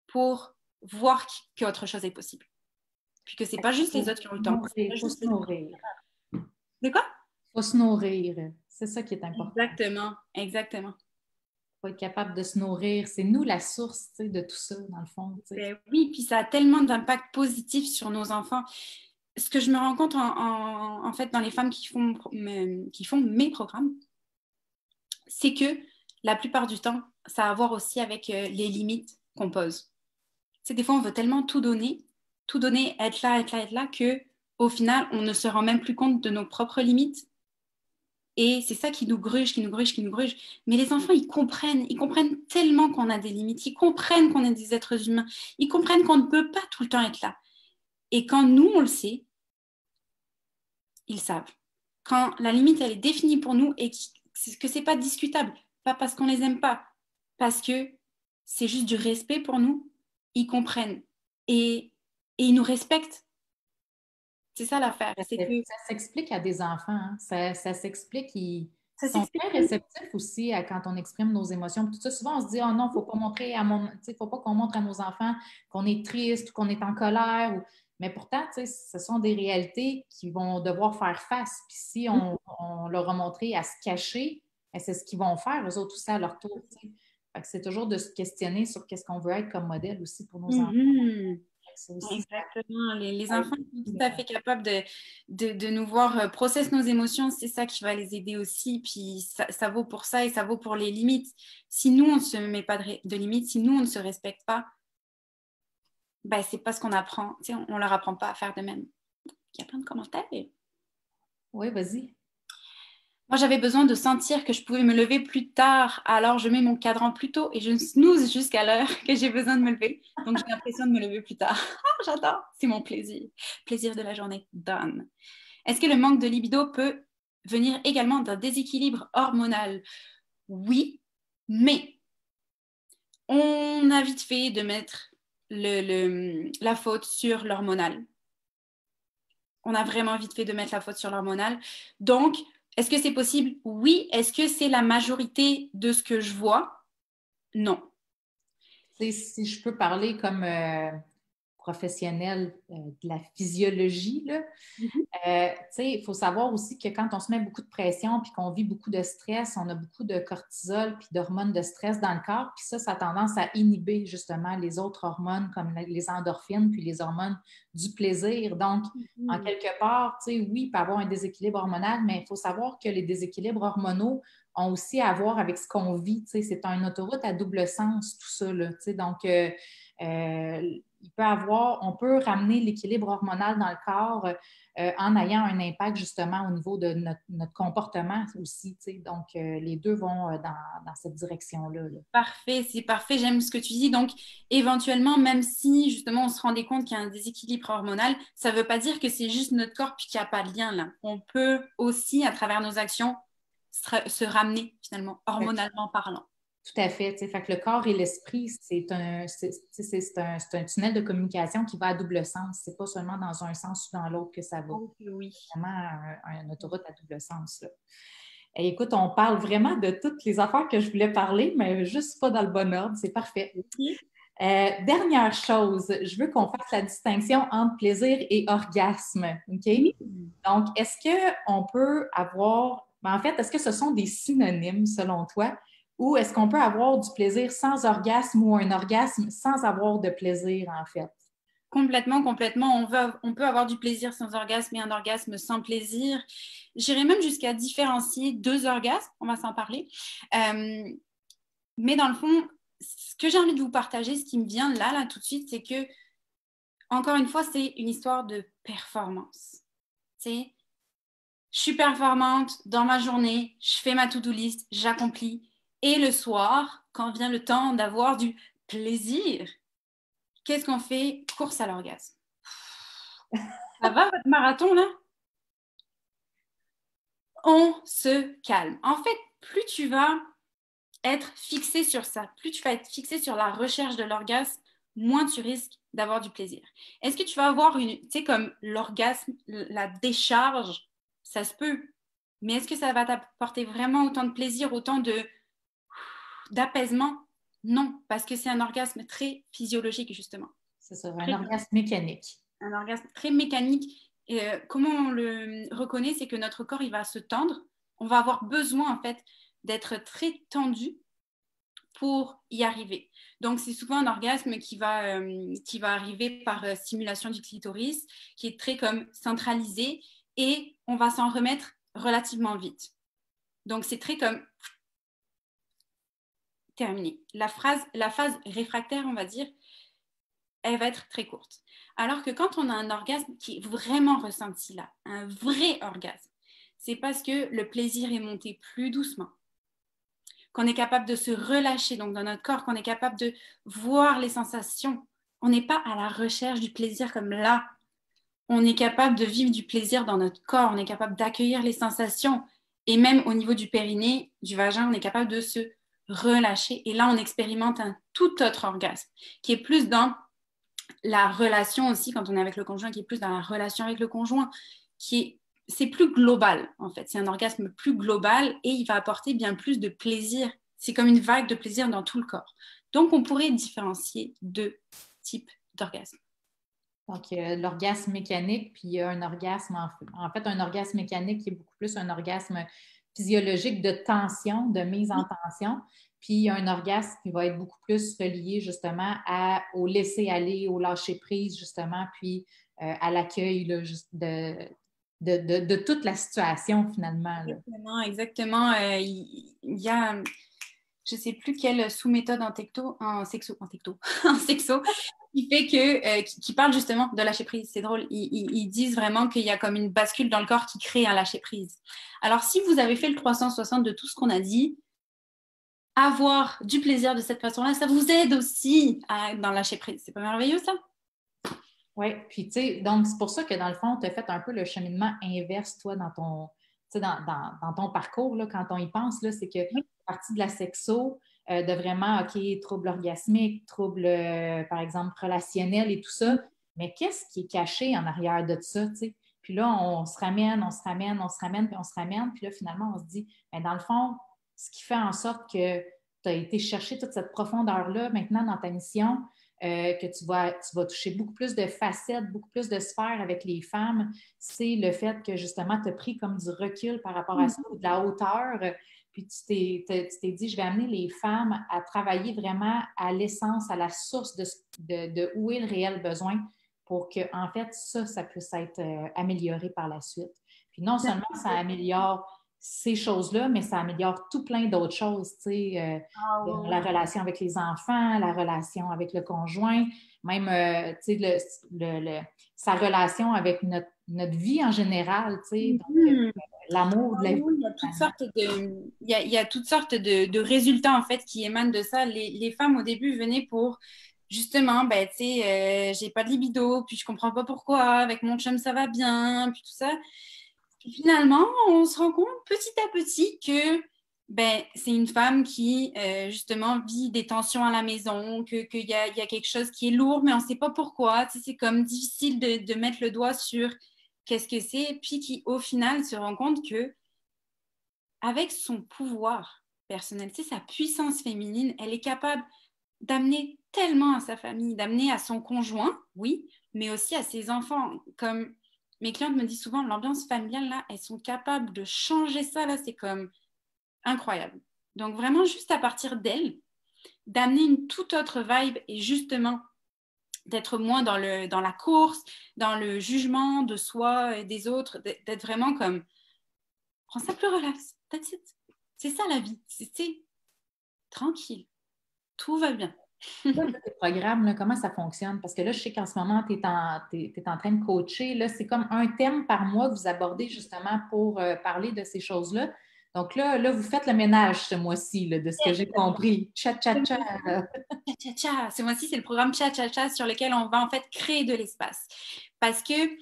B: pour voir qu'autre chose est possible. Puis que c'est pas juste les autres qui ont le temps.
A: Il faut se nourrir.
B: De quoi?
A: Il faut se nourrir. C'est ça qui est important.
B: Exactement, exactement.
A: Il faut être capable de se nourrir. C'est nous la source de tout ça, dans le fond.
B: Oui, puis ça a tellement d'impact positif sur nos enfants. Ce que je me rends compte en fait dans les femmes qui font mes programmes, c'est que la plupart du temps, ça a à voir aussi avec les limites qu'on pose. C'est des fois, on veut tellement tout donner, être là, être là, être là, que au final, on ne se rend même plus compte de nos propres limites. Et c'est ça qui nous gruge, qui nous gruge, qui nous gruge. Mais les enfants, ils comprennent tellement qu'on a des limites, ils comprennent qu'on est des êtres humains, ils comprennent qu'on ne peut pas tout le temps être là. Et quand nous, on le sait, ils savent. Quand la limite, elle est définie pour nous et que c'est pas discutable, pas parce qu'on les aime pas, parce que c'est juste du respect pour nous, ils comprennent. Et ils nous respectent. C'est ça l'affaire.
A: Ça s'explique à des enfants. Hein. Ça s'explique. Ils sont très
B: Oui.
A: réceptifs aussi à quand on exprime nos émotions. Tout ça, souvent, on se dit, oh non, il ne faut pas montrer faut pas qu'on montre à nos enfants qu'on est triste ou qu'on est en colère. Mais pourtant, ce sont des réalités qui vont devoir faire face. Puis si on leur a montré à se cacher, ben, c'est ce qu'ils vont faire, eux autres aussi, à leur tour. Fait que c'est toujours de se questionner sur qu'est-ce qu'on veut être comme modèle aussi pour nos enfants. Ça aussi,
B: Exactement. Les
A: ça
B: enfants sont tout à fait capables de nous voir process nos émotions. C'est ça qui va les aider aussi. Puis ça vaut pour ça et ça vaut pour les limites. Si nous, on ne se met pas de limites, si nous, on ne se respecte pas, ben, c'est pas ce qu'on apprend. Tu sais, on leur apprend pas à faire de même. Il y a plein de commentaires.
A: Oui, vas-y.
B: Moi, j'avais besoin de sentir que je pouvais me lever plus tard, alors je mets mon cadran plus tôt et je snooze jusqu'à l'heure que j'ai besoin de me lever. Donc, j'ai l'impression de me lever plus tard. Ah, j'adore, c'est mon plaisir. Plaisir de la journée, done. Est-ce que le manque de libido peut venir également d'un déséquilibre hormonal? Oui, mais on a vite fait de mettre la faute sur l'hormonal. On a vraiment vite fait de mettre la faute sur l'hormonal. Donc, est-ce que c'est possible? Oui. Est-ce que c'est la majorité de ce que je vois? Non.
A: Si je peux parler comme professionnelle de la physiologie, là, il faut savoir aussi que quand on se met beaucoup de pression puis qu'on vit beaucoup de stress, on a beaucoup de cortisol puis d'hormones de stress dans le corps, puis ça a tendance à inhiber justement les autres hormones comme les endorphines puis les hormones du plaisir. Donc, en quelque part, oui, il peut y avoir un déséquilibre hormonal, mais il faut savoir que les déséquilibres hormonaux ont aussi à voir avec ce qu'on vit. C'est une autoroute à double sens, tout ça. Là, donc, on peut ramener l'équilibre hormonal dans le corps en ayant un impact justement au niveau de notre comportement aussi. Donc, les deux vont dans cette direction-là. Là.
B: Parfait, c'est parfait, j'aime ce que tu dis. Donc, éventuellement, même si justement on se rendait compte qu'il y a un déséquilibre hormonal, ça ne veut pas dire que c'est juste notre corps puis qu'il n'y a pas de lien là. On peut aussi, à travers nos actions, se ramener finalement, hormonalement parlant.
A: Tout à fait. Fait que le corps et l'esprit, c'est un tunnel de communication qui va à double sens. C'est pas seulement dans un sens ou dans l'autre que ça va.
B: Oh, oui.
A: C'est vraiment un autoroute à double sens. Là. Et écoute, on parle vraiment de toutes les affaires que je voulais parler, mais juste pas dans le bon ordre. C'est parfait. Dernière chose, je veux qu'on fasse la distinction entre plaisir et orgasme. OK? Donc, est-ce qu'on peut avoir... En fait, est-ce que ce sont des synonymes selon toi? Ou est-ce qu'on peut avoir du plaisir sans orgasme ou un orgasme sans avoir de plaisir, en fait?
B: Complètement, complètement. On peut avoir du plaisir sans orgasme et un orgasme sans plaisir. J'irais même jusqu'à différencier deux orgasmes, on va s'en parler. Mais dans le fond, ce que j'ai envie de vous partager, ce qui me vient là tout de suite, c'est que, encore une fois, c'est une histoire de performance. Je suis performante dans ma journée, je fais ma to-do list, j'accomplis. Et le soir, quand vient le temps d'avoir du plaisir, qu'est-ce qu'on fait? Course à l'orgasme. Ça va votre marathon là? On se calme. En fait, plus tu vas être fixé sur ça, plus tu vas être fixé sur la recherche de l'orgasme, moins tu risques d'avoir du plaisir. Est-ce que tu vas avoir comme l'orgasme, la décharge, ça se peut, mais est-ce que ça va t'apporter vraiment autant de plaisir, autant d'apaisement? Non, parce que c'est un orgasme très physiologique, justement.
A: C'est ça, un orgasme mécanique.
B: Un orgasme très mécanique. Et, comment on le reconnaît, c'est que notre corps, il va se tendre. On va avoir besoin, en fait, d'être très tendu pour y arriver. Donc, c'est souvent un orgasme qui va arriver par stimulation du clitoris, qui est très comme centralisé, et on va s'en remettre relativement vite. Donc, c'est très comme terminé. La phase réfractaire, on va dire, elle va être très courte. Alors que quand on a un orgasme qui est vraiment ressenti là, un vrai orgasme, c'est parce que le plaisir est monté plus doucement, qu'on est capable de se relâcher donc dans notre corps, qu'on est capable de voir les sensations. On n'est pas à la recherche du plaisir comme là. On est capable de vivre du plaisir dans notre corps, on est capable d'accueillir les sensations. Et même au niveau du périnée, du vagin, on est capable de se relâcher. Et là, on expérimente un tout autre orgasme qui est plus dans la relation aussi, quand on est avec le conjoint, qui est plus dans la relation avec le conjoint, c'est plus global en fait. C'est un orgasme plus global et il va apporter bien plus de plaisir. C'est comme une vague de plaisir dans tout le corps. Donc, on pourrait différencier deux types d'orgasmes.
A: Donc, l'orgasme mécanique, puis il y a un orgasme, en fait, un orgasme mécanique qui est beaucoup plus un orgasme physiologique de tension, de mise en tension. puis il y a un orgasme qui va être beaucoup plus relié justement au laisser-aller, au lâcher-prise, justement, puis à l'accueil là, de toute la situation, finalement. Là.
B: Exactement, exactement. Il y a, je ne sais plus quelle sous-méthode en sexo, qui fait qui parle justement de lâcher prise. C'est drôle. Ils disent vraiment qu'il y a comme une bascule dans le corps qui crée un lâcher prise. Alors, si vous avez fait le 360 de tout ce qu'on a dit, avoir du plaisir de cette façon-là, ça vous aide aussi dans le lâcher prise. C'est pas merveilleux, ça?
A: Oui, puis tu sais, donc c'est pour ça que dans le fond, tu as fait un peu le cheminement inverse, toi, dans ton parcours, là, quand on y pense, là, c'est que partie de la sexo, de vraiment, OK, trouble orgasmique, trouble, par exemple, relationnel et tout ça, mais qu'est-ce qui est caché en arrière de ça, tu sais? Puis là, on se ramène, puis on se ramène, puis là, finalement, on se dit, bien, dans le fond, ce qui fait en sorte que tu as été chercher toute cette profondeur-là maintenant dans ta mission, que tu vas toucher beaucoup plus de facettes, beaucoup plus de sphères avec les femmes, c'est le fait que justement, tu as pris comme du recul par rapport à ça, ou de la hauteur, puis tu t'es dit, je vais amener les femmes à travailler vraiment à l'essence, à la source de où est le réel besoin pour que, en fait, ça puisse être amélioré par la suite. Puis non seulement ça améliore ces choses-là, mais ça améliore tout plein d'autres choses, tu sais, la relation avec les enfants, la relation avec le conjoint, même, tu sais, sa relation avec notre vie en général, tu sais, donc l'amour de la vie.
B: Il y a toutes sortes il y a toutes sortes de résultats, en fait, qui émanent de ça. Les femmes, au début, venaient pour... Justement, ben, tu sais, j'ai pas de libido, puis je comprends pas pourquoi, avec mon chum ça va bien, puis tout ça. Puis finalement, on se rend compte petit à petit que ben, c'est une femme qui, justement, vit des tensions à la maison, qu'il y a quelque chose qui est lourd, mais on sait pas pourquoi. Tu sais, c'est comme difficile de mettre le doigt sur qu'est-ce que c'est, puis qui, au final, se rend compte que avec son pouvoir personnel, tu sais, sa puissance féminine, elle est capable d'amener tellement à sa famille, d'amener à son conjoint, oui, mais aussi à ses enfants. Comme mes clientes me disent souvent, l'ambiance familiale, là, elles sont capables de changer ça, là, c'est comme incroyable. Donc vraiment, juste à partir d'elles, d'amener une toute autre vibe et justement d'être moins dans la course, dans le jugement de soi et des autres, d'être vraiment comme, prends ça plus relax, that's it. C'est ça la vie, c'est tranquille, tout va bien.
A: Tes programmes, là, comment ça fonctionne? Parce que là, je sais qu'en ce moment, tu es en train de coacher. Là, c'est comme un thème par mois que vous abordez justement pour parler de ces choses-là. Donc là, vous faites le ménage ce mois-ci, là, de ce que j'ai compris. Cha-cha-cha.
B: Cha-cha-cha. Ce mois-ci, c'est le programme Cha-cha-cha sur lequel on va en fait créer de l'espace. Parce que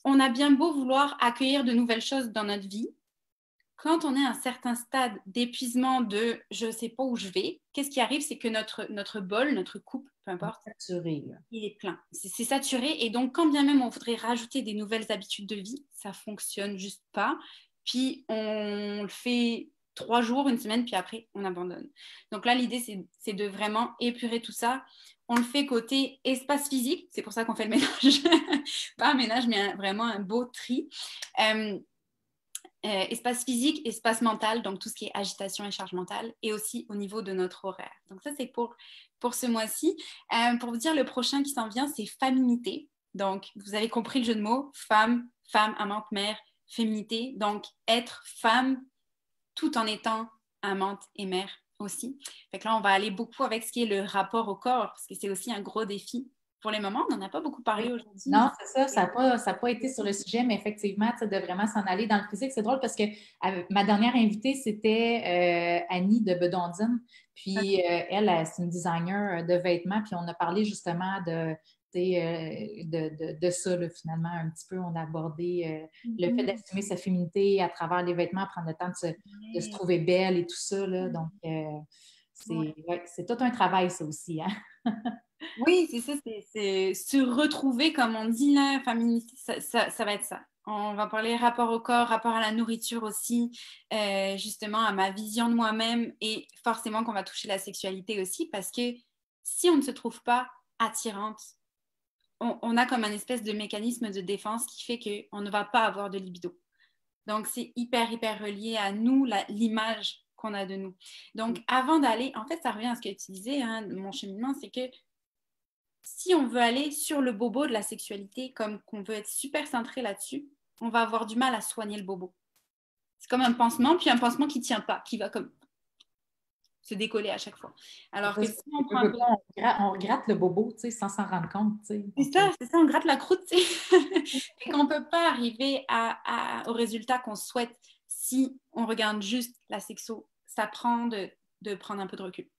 B: on a bien beau vouloir accueillir de nouvelles choses dans notre vie. Quand on est à un certain stade d'épuisement de je ne sais pas où je vais, qu'est-ce qui arrive? C'est que notre bol, notre coupe, peu importe,
A: Saturé, là.
B: il est plein. C'est saturé. Et donc, quand bien même on voudrait rajouter des nouvelles habitudes de vie, ça ne fonctionne juste pas. Puis, on le fait 3 jours, une semaine, puis après, on abandonne. Donc là, l'idée, c'est de vraiment épurer tout ça. On le fait côté espace physique. C'est pour ça qu'on fait le ménage. Pas un ménage, mais vraiment un beau tri. Espace physique, espace mental, donc tout ce qui est agitation et charge mentale, et aussi au niveau de notre horaire. Donc ça, c'est pour ce mois-ci. Pour vous dire, le prochain qui s'en vient, c'est féminité. Donc, vous avez compris le jeu de mots, femme, amante, mère, féminité. Donc, être femme tout en étant amante et mère aussi. Fait que là, on va aller beaucoup avec ce qui est le rapport au corps, parce que c'est aussi un gros défi. Pour les moments, on n'en a pas beaucoup parlé aujourd'hui.
A: Non, c'est ça, ça n'a pas été sur le sujet, mais effectivement, de vraiment s'en aller dans le physique. C'est drôle parce que ma dernière invitée, c'était Annie de Bedondine. Puis elle, c'est une designer de vêtements. Puis on a parlé justement de ça, là, finalement, un petit peu. On a abordé le fait d'assumer sa féminité à travers les vêtements, prendre le temps de se trouver belle et tout ça. Là. Donc, c'est tout un travail, ça aussi. Hein?
B: Oui, c'est ça, c'est se retrouver, comme on dit là, féministe, ça va être ça. On va parler rapport au corps, rapport à la nourriture aussi, justement à ma vision de moi-même et forcément qu'on va toucher la sexualité aussi parce que si on ne se trouve pas attirante, on a comme un espèce de mécanisme de défense qui fait qu'on ne va pas avoir de libido. Donc, c'est hyper, hyper relié à nous, l'image qu'on a de nous. Donc, avant d'aller, en fait, ça revient à ce que tu disais, hein, mon cheminement, c'est que si on veut aller sur le bobo de la sexualité, comme qu'on veut être super centré là-dessus, on va avoir du mal à soigner le bobo. C'est comme un pansement, puis un pansement qui ne tient pas, qui va comme se décoller à chaque fois. Alors que si on prend un peu...
A: On gratte le bobo, tu sais, sans s'en rendre compte, tu sais.
B: C'est ça, on gratte la croûte, tu sais. Et qu'on ne peut pas arriver au résultat qu'on souhaite si on regarde juste la sexo. Ça prend de prendre un peu de recul.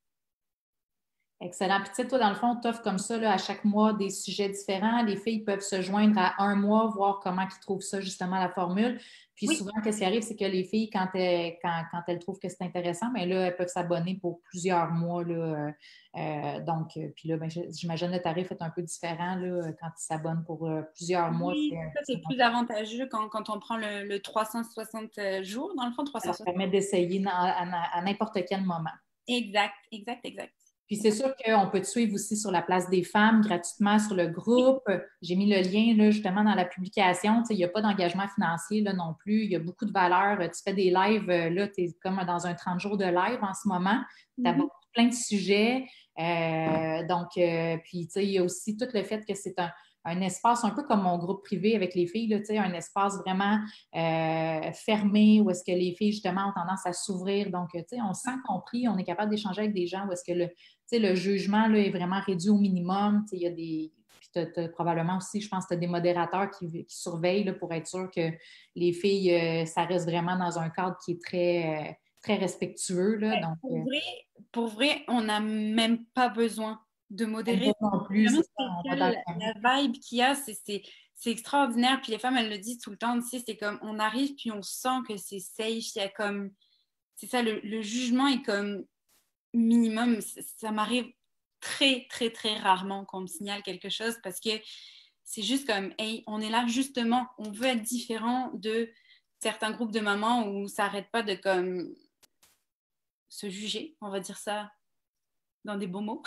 A: Excellent. Puis, tu sais, toi, dans le fond, tu offres comme ça là, à chaque mois des sujets différents. Les filles peuvent se joindre à un mois, voir comment ils trouvent ça, justement, la formule. Puis,
B: Oui,
A: souvent, qu'est-ce qui arrive, c'est que les filles, quand elles trouvent que c'est intéressant, bien là, elles peuvent s'abonner pour plusieurs mois. Là, puis là, ben, j'imagine le tarif est un peu différent là, quand ils s'abonnent pour plusieurs mois.
B: oui, ça c'est plus avantageux quand on prend le 360 jours, dans le fond,
A: Ça leur
B: 360.
A: permet d'essayer à n'importe quel moment.
B: Exact, exact, exact.
A: Puis c'est sûr qu'on peut te suivre aussi sur la place des femmes gratuitement sur le groupe. J'ai mis le lien là, justement dans la publication. Tu sais, il n'y a pas d'engagement financier là, non plus. Il y a beaucoup de valeur. Tu fais des lives, là, tu es comme dans un 30 jours de live en ce moment. Tu abordes plein de sujets. Puis tu sais, il y a aussi tout le fait que c'est un espace un peu comme mon groupe privé avec les filles, là, un espace vraiment fermé où est-ce que les filles, justement, ont tendance à s'ouvrir. Donc, on se sent compris, on est capable d'échanger avec des gens où est-ce que le jugement là, est vraiment réduit au minimum. Il y a des... Puis tu as probablement aussi, je pense, tu as des modérateurs qui surveillent là, pour être sûr que les filles, ça reste vraiment dans un cadre qui est très respectueux. Là, donc,
B: pour vrai, on n'a même pas besoin de modérer.
A: non plus,
B: Vraiment
A: c'est ça, on va dans le
B: la vibe qu'il y a, c'est extraordinaire. Puis les femmes, elles le disent tout le temps, tu sais, c'est comme on arrive, puis on sent que c'est safe. Il y a comme, c'est ça, le jugement est comme minimum. Ça m'arrive très, très, très rarement qu'on me signale quelque chose parce que c'est juste comme, hey, on est là justement, on veut être différent de certains groupes de mamans où ça n'arrête pas de comme se juger, on va dire ça dans des beaux mots.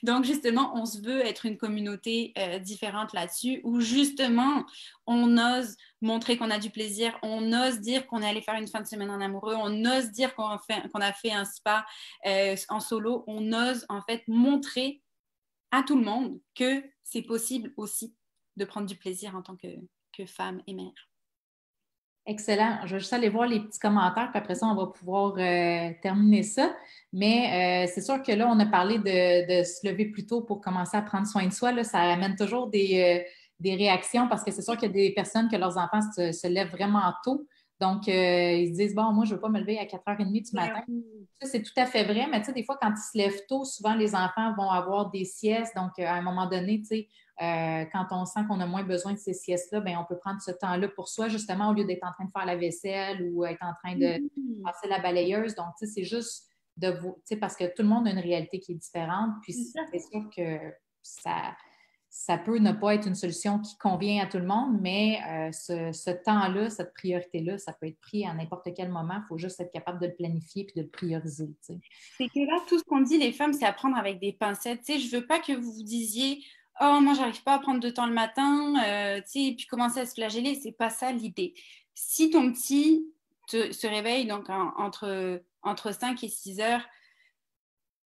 B: Donc, justement, on se veut être une communauté différente là-dessus, où justement, on ose montrer qu'on a du plaisir, on ose dire qu'on est allé faire une fin de semaine en amoureux, on ose dire qu'on a fait un spa en solo, on ose en fait montrer à tout le monde que c'est possible aussi de prendre du plaisir en tant que femme et mère.
A: excellent. Je vais juste aller voir les petits commentaires, puis après ça, on va pouvoir terminer ça. Mais c'est sûr que là, on a parlé de se lever plus tôt pour commencer à prendre soin de soi. Là, ça amène toujours des réactions parce que c'est sûr qu'il y a des personnes que leurs enfants se lèvent vraiment tôt. Donc, ils se disent, bon, moi, je ne veux pas me lever à 4h30 du matin. Ça, c'est tout à fait vrai, mais tu sais, des fois, quand ils se lèvent tôt, souvent, les enfants vont avoir des siestes. Donc, à un moment donné, tu sais, quand on sent qu'on a moins besoin de ces siestes-là, bien, on peut prendre ce temps-là pour soi, justement, au lieu d'être en train de faire la vaisselle ou être en train de passer la balayeuse. Donc, tu sais, c'est juste de vous, tu sais, parce que tout le monde a une réalité qui est différente. Puis, c'est sûr que ça peut ne pas être une solution qui convient à tout le monde, mais ce temps-là, cette priorité-là, ça peut être pris à n'importe quel moment. Il faut juste être capable de le planifier puis de le prioriser. Tu sais.
B: C'est que là, tout ce qu'on dit, les femmes, c'est à prendre avec des pincettes. Tu sais, je veux pas que vous vous disiez, oh, moi, j'arrive pas à prendre de temps le matin, tu sais, et puis commencer à se flageller. C'est pas ça l'idée. Si ton petit se réveille donc entre 5 et 6 heures,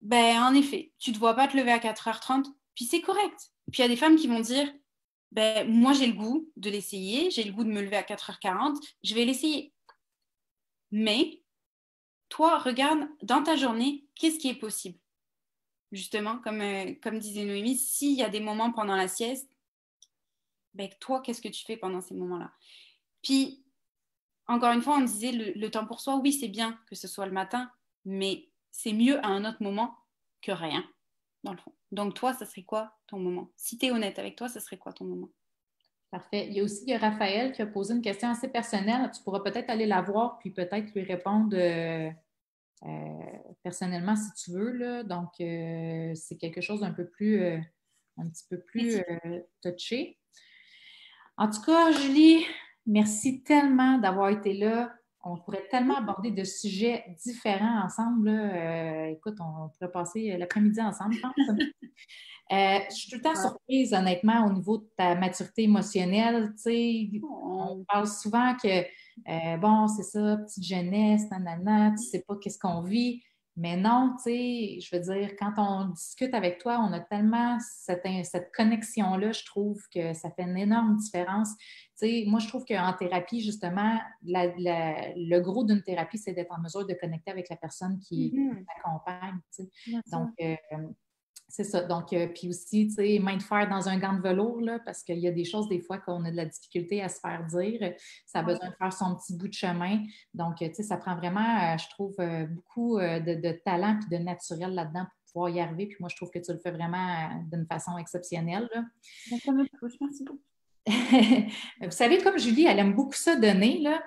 B: ben, en effet, tu ne te vois pas te lever à 4h30, puis c'est correct. Puis il y a des femmes qui vont dire, ben, moi j'ai le goût de l'essayer, j'ai le goût de me lever à 4h40, je vais l'essayer. Mais toi, regarde dans ta journée, qu'est-ce qui est possible? Justement, comme disait Noémie, s'il y a des moments pendant la sieste, ben, toi, qu'est-ce que tu fais pendant ces moments-là? Puis, encore une fois, on disait le temps pour soi, oui, c'est bien que ce soit le matin, mais c'est mieux à un autre moment que rien, dans le fond. Donc, toi, ça serait quoi ton moment? Si tu es honnête avec toi, ça serait quoi ton moment?
A: Parfait. Il y a Raphaël qui a posé une question assez personnelle. Tu pourras peut-être aller la voir puis peut-être lui répondre personnellement si tu veux. Là. Donc, c'est quelque chose d'un peu plus, un petit peu plus touché. En tout cas, Julie, merci tellement d'avoir été là. On pourrait tellement aborder de sujets différents ensemble. Là. Écoute, on pourrait passer l'après-midi ensemble, je pense. Je suis tout le temps surprise, honnêtement, au niveau de ta maturité émotionnelle. Tu sais, on parle souvent que Bon, c'est ça, petite jeunesse, nanana, tu sais pas qu'est-ce qu'on vit. Mais non, tu sais, je veux dire, quand on discute avec toi, on a tellement cette connexion-là, je trouve que ça fait une énorme différence. Tu sais, moi, je trouve qu'en thérapie, justement, le gros d'une thérapie, c'est d'être en mesure de connecter avec la personne qui t'accompagne, tu sais.
B: Bien sûr.
A: Donc, c'est ça. Donc, puis aussi, tu sais, main de fer dans un gant de velours, là, parce qu'il y a des choses, des fois, qu'on a de la difficulté à se faire dire. Ça a besoin de faire son petit bout de chemin. Donc, tu sais, ça prend vraiment, je trouve, beaucoup de talent et de naturel là-dedans pour pouvoir y arriver. Puis moi, je trouve que tu le fais vraiment d'une façon exceptionnelle, là.
B: Ça me touche, merci beaucoup.
A: Vous savez, comme Julie, elle aime beaucoup ça donner, là.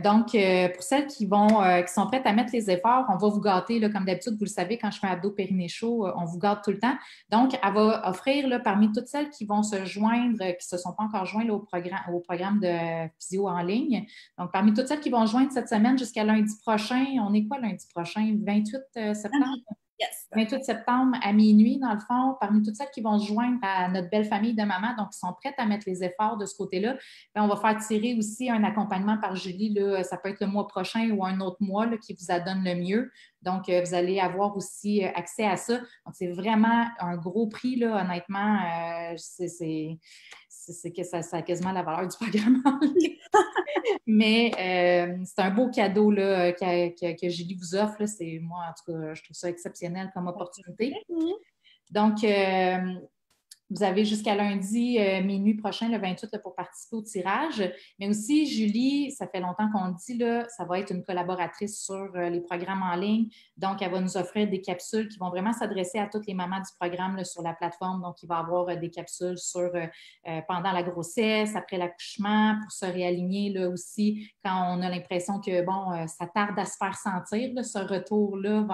A: Donc, pour celles qui sont prêtes à mettre les efforts, on va vous gâter, là, comme d'habitude, vous le savez, quand je fais abdos périnée chaud, on vous gâte tout le temps. Donc, elle va offrir, là, parmi toutes celles qui vont se joindre, qui ne se sont pas encore jointes là, au programme de physio en ligne. Donc, parmi toutes celles qui vont joindre cette semaine jusqu'à lundi prochain, on est quoi lundi prochain? 28 septembre?
B: Yes.
A: 28 septembre à minuit, dans le fond, parmi toutes celles qui vont se joindre à notre belle famille de maman, donc qui sont prêtes à mettre les efforts de ce côté-là, bien, on va faire tirer aussi un accompagnement par Julie. Là, ça peut être le mois prochain ou un autre mois là, qui vous adonne le mieux. Donc, vous allez avoir aussi accès à ça. Donc, c'est vraiment un gros prix, là, honnêtement. C'est que ça a quasiment la valeur du programme en ligne. Mais c'est un beau cadeau là, que Julie vous offre. Là. Moi, en tout cas, je trouve ça exceptionnel comme opportunité. Donc, vous avez jusqu'à lundi, minuit prochain, le 28, là, pour participer au tirage. Mais aussi, Julie, ça fait longtemps qu'on le dit, là, ça va être une collaboratrice sur les programmes en ligne. Donc, elle va nous offrir des capsules qui vont vraiment s'adresser à toutes les mamans du programme là, sur la plateforme. Donc, il va y avoir des capsules sur pendant la grossesse, après l'accouchement, pour se réaligner là, aussi quand on a l'impression que, bon, ça tarde à se faire sentir, là, ce retour-là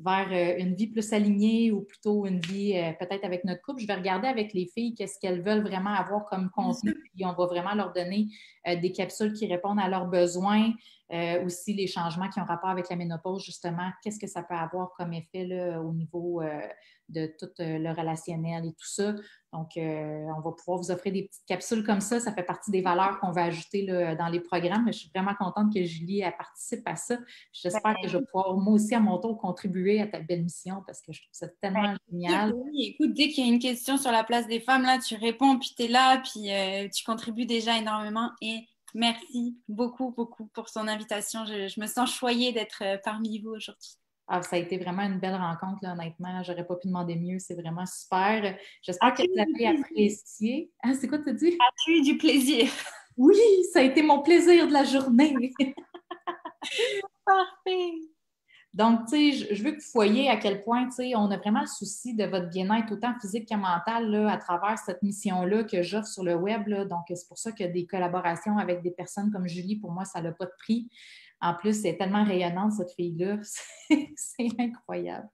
A: vers une vie plus alignée ou plutôt une vie peut-être avec notre couple. Je vais regarder avec les filles qu'est-ce qu'elles veulent vraiment avoir comme contenu, puis on va vraiment leur donner des capsules qui répondent à leurs besoins, aussi les changements qui ont rapport avec la ménopause, justement, qu'est-ce que ça peut avoir comme effet là, au niveau de tout le relationnel et tout ça. Donc, on va pouvoir vous offrir des petites capsules comme ça. Ça fait partie des valeurs qu'on va ajouter là, dans les programmes. Je suis vraiment contente que Julie participe à ça. J'espère que je vais pouvoir, moi aussi, à mon tour, contribuer à ta belle mission parce que je trouve ça tellement génial.
B: Oui, écoute, dès qu'il y a une question sur la place des femmes, là, tu réponds, puis tu es là, puis tu contribues déjà énormément. Et merci beaucoup, beaucoup pour son invitation. Je me sens choyée d'être parmi vous aujourd'hui.
A: Ah, ça a été vraiment une belle rencontre, là, honnêtement. J'aurais pas pu demander mieux. C'est vraiment super. J'espère que vous avez apprécié. Ah, c'est quoi tu dis?
B: As-tu eu du plaisir?
A: Oui, ça a été mon plaisir de la journée.
B: Parfait.
A: Donc, tu sais, je veux que vous voyez à quel point, tu sais, on a vraiment le souci de votre bien-être, autant physique que mental, là, à travers cette mission-là que j'offre sur le web. Là. Donc, c'est pour ça que des collaborations avec des personnes comme Julie, pour moi, ça n'a pas de prix. En plus, c'est tellement rayonnante, cette fille-là. C'est incroyable.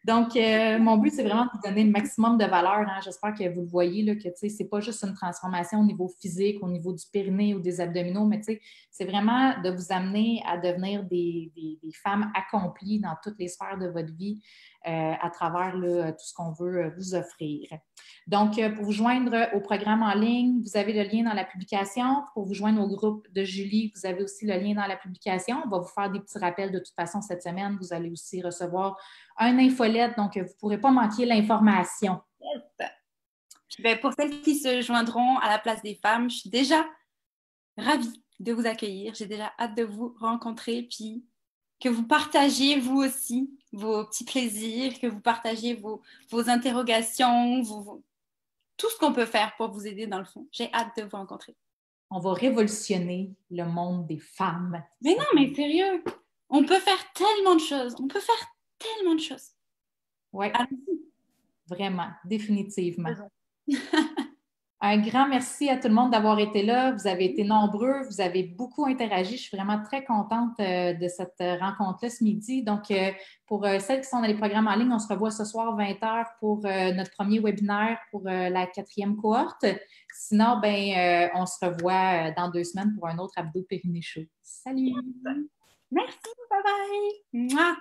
A: Donc, mon but, c'est vraiment de vous donner le maximum de valeur. Hein. J'espère que vous le voyez, là, que ce n'est pas juste une transformation au niveau physique, au niveau du périnée ou des abdominaux, mais c'est vraiment de vous amener à devenir des femmes accomplies dans toutes les sphères de votre vie à travers là, tout ce qu'on veut vous offrir. Donc, pour vous joindre au programme en ligne, vous avez le lien dans la publication. Pour vous joindre au groupe de Julie, vous avez aussi le lien dans la publication. On va vous faire des petits rappels de toute façon cette semaine. Vous allez aussi recevoir un infolette, donc vous ne pourrez pas manquer l'information.
B: Yes. Ben, pour celles qui se joindront à la place des femmes, je suis déjà ravie de vous accueillir. J'ai déjà hâte de vous rencontrer, puis que vous partagiez vous aussi vos petits plaisirs, que vous partagiez vos interrogations, tout ce qu'on peut faire pour vous aider dans le fond. J'ai hâte de vous rencontrer.
A: On va révolutionner le monde des femmes.
B: Mais non, mais sérieux, on peut faire tellement de choses. On peut faire tellement de choses.
A: Oui, vraiment, définitivement. Un grand merci à tout le monde d'avoir été là. Vous avez été nombreux, vous avez beaucoup interagi. Je suis vraiment très contente de cette rencontre-là ce midi. Donc, pour celles qui sont dans les programmes en ligne, on se revoit ce soir 20h pour notre premier webinaire pour la 4e cohorte. Sinon, ben, on se revoit dans 2 semaines pour un autre abdo périnée chaud. Salut!
B: Merci, bye bye! Mouah.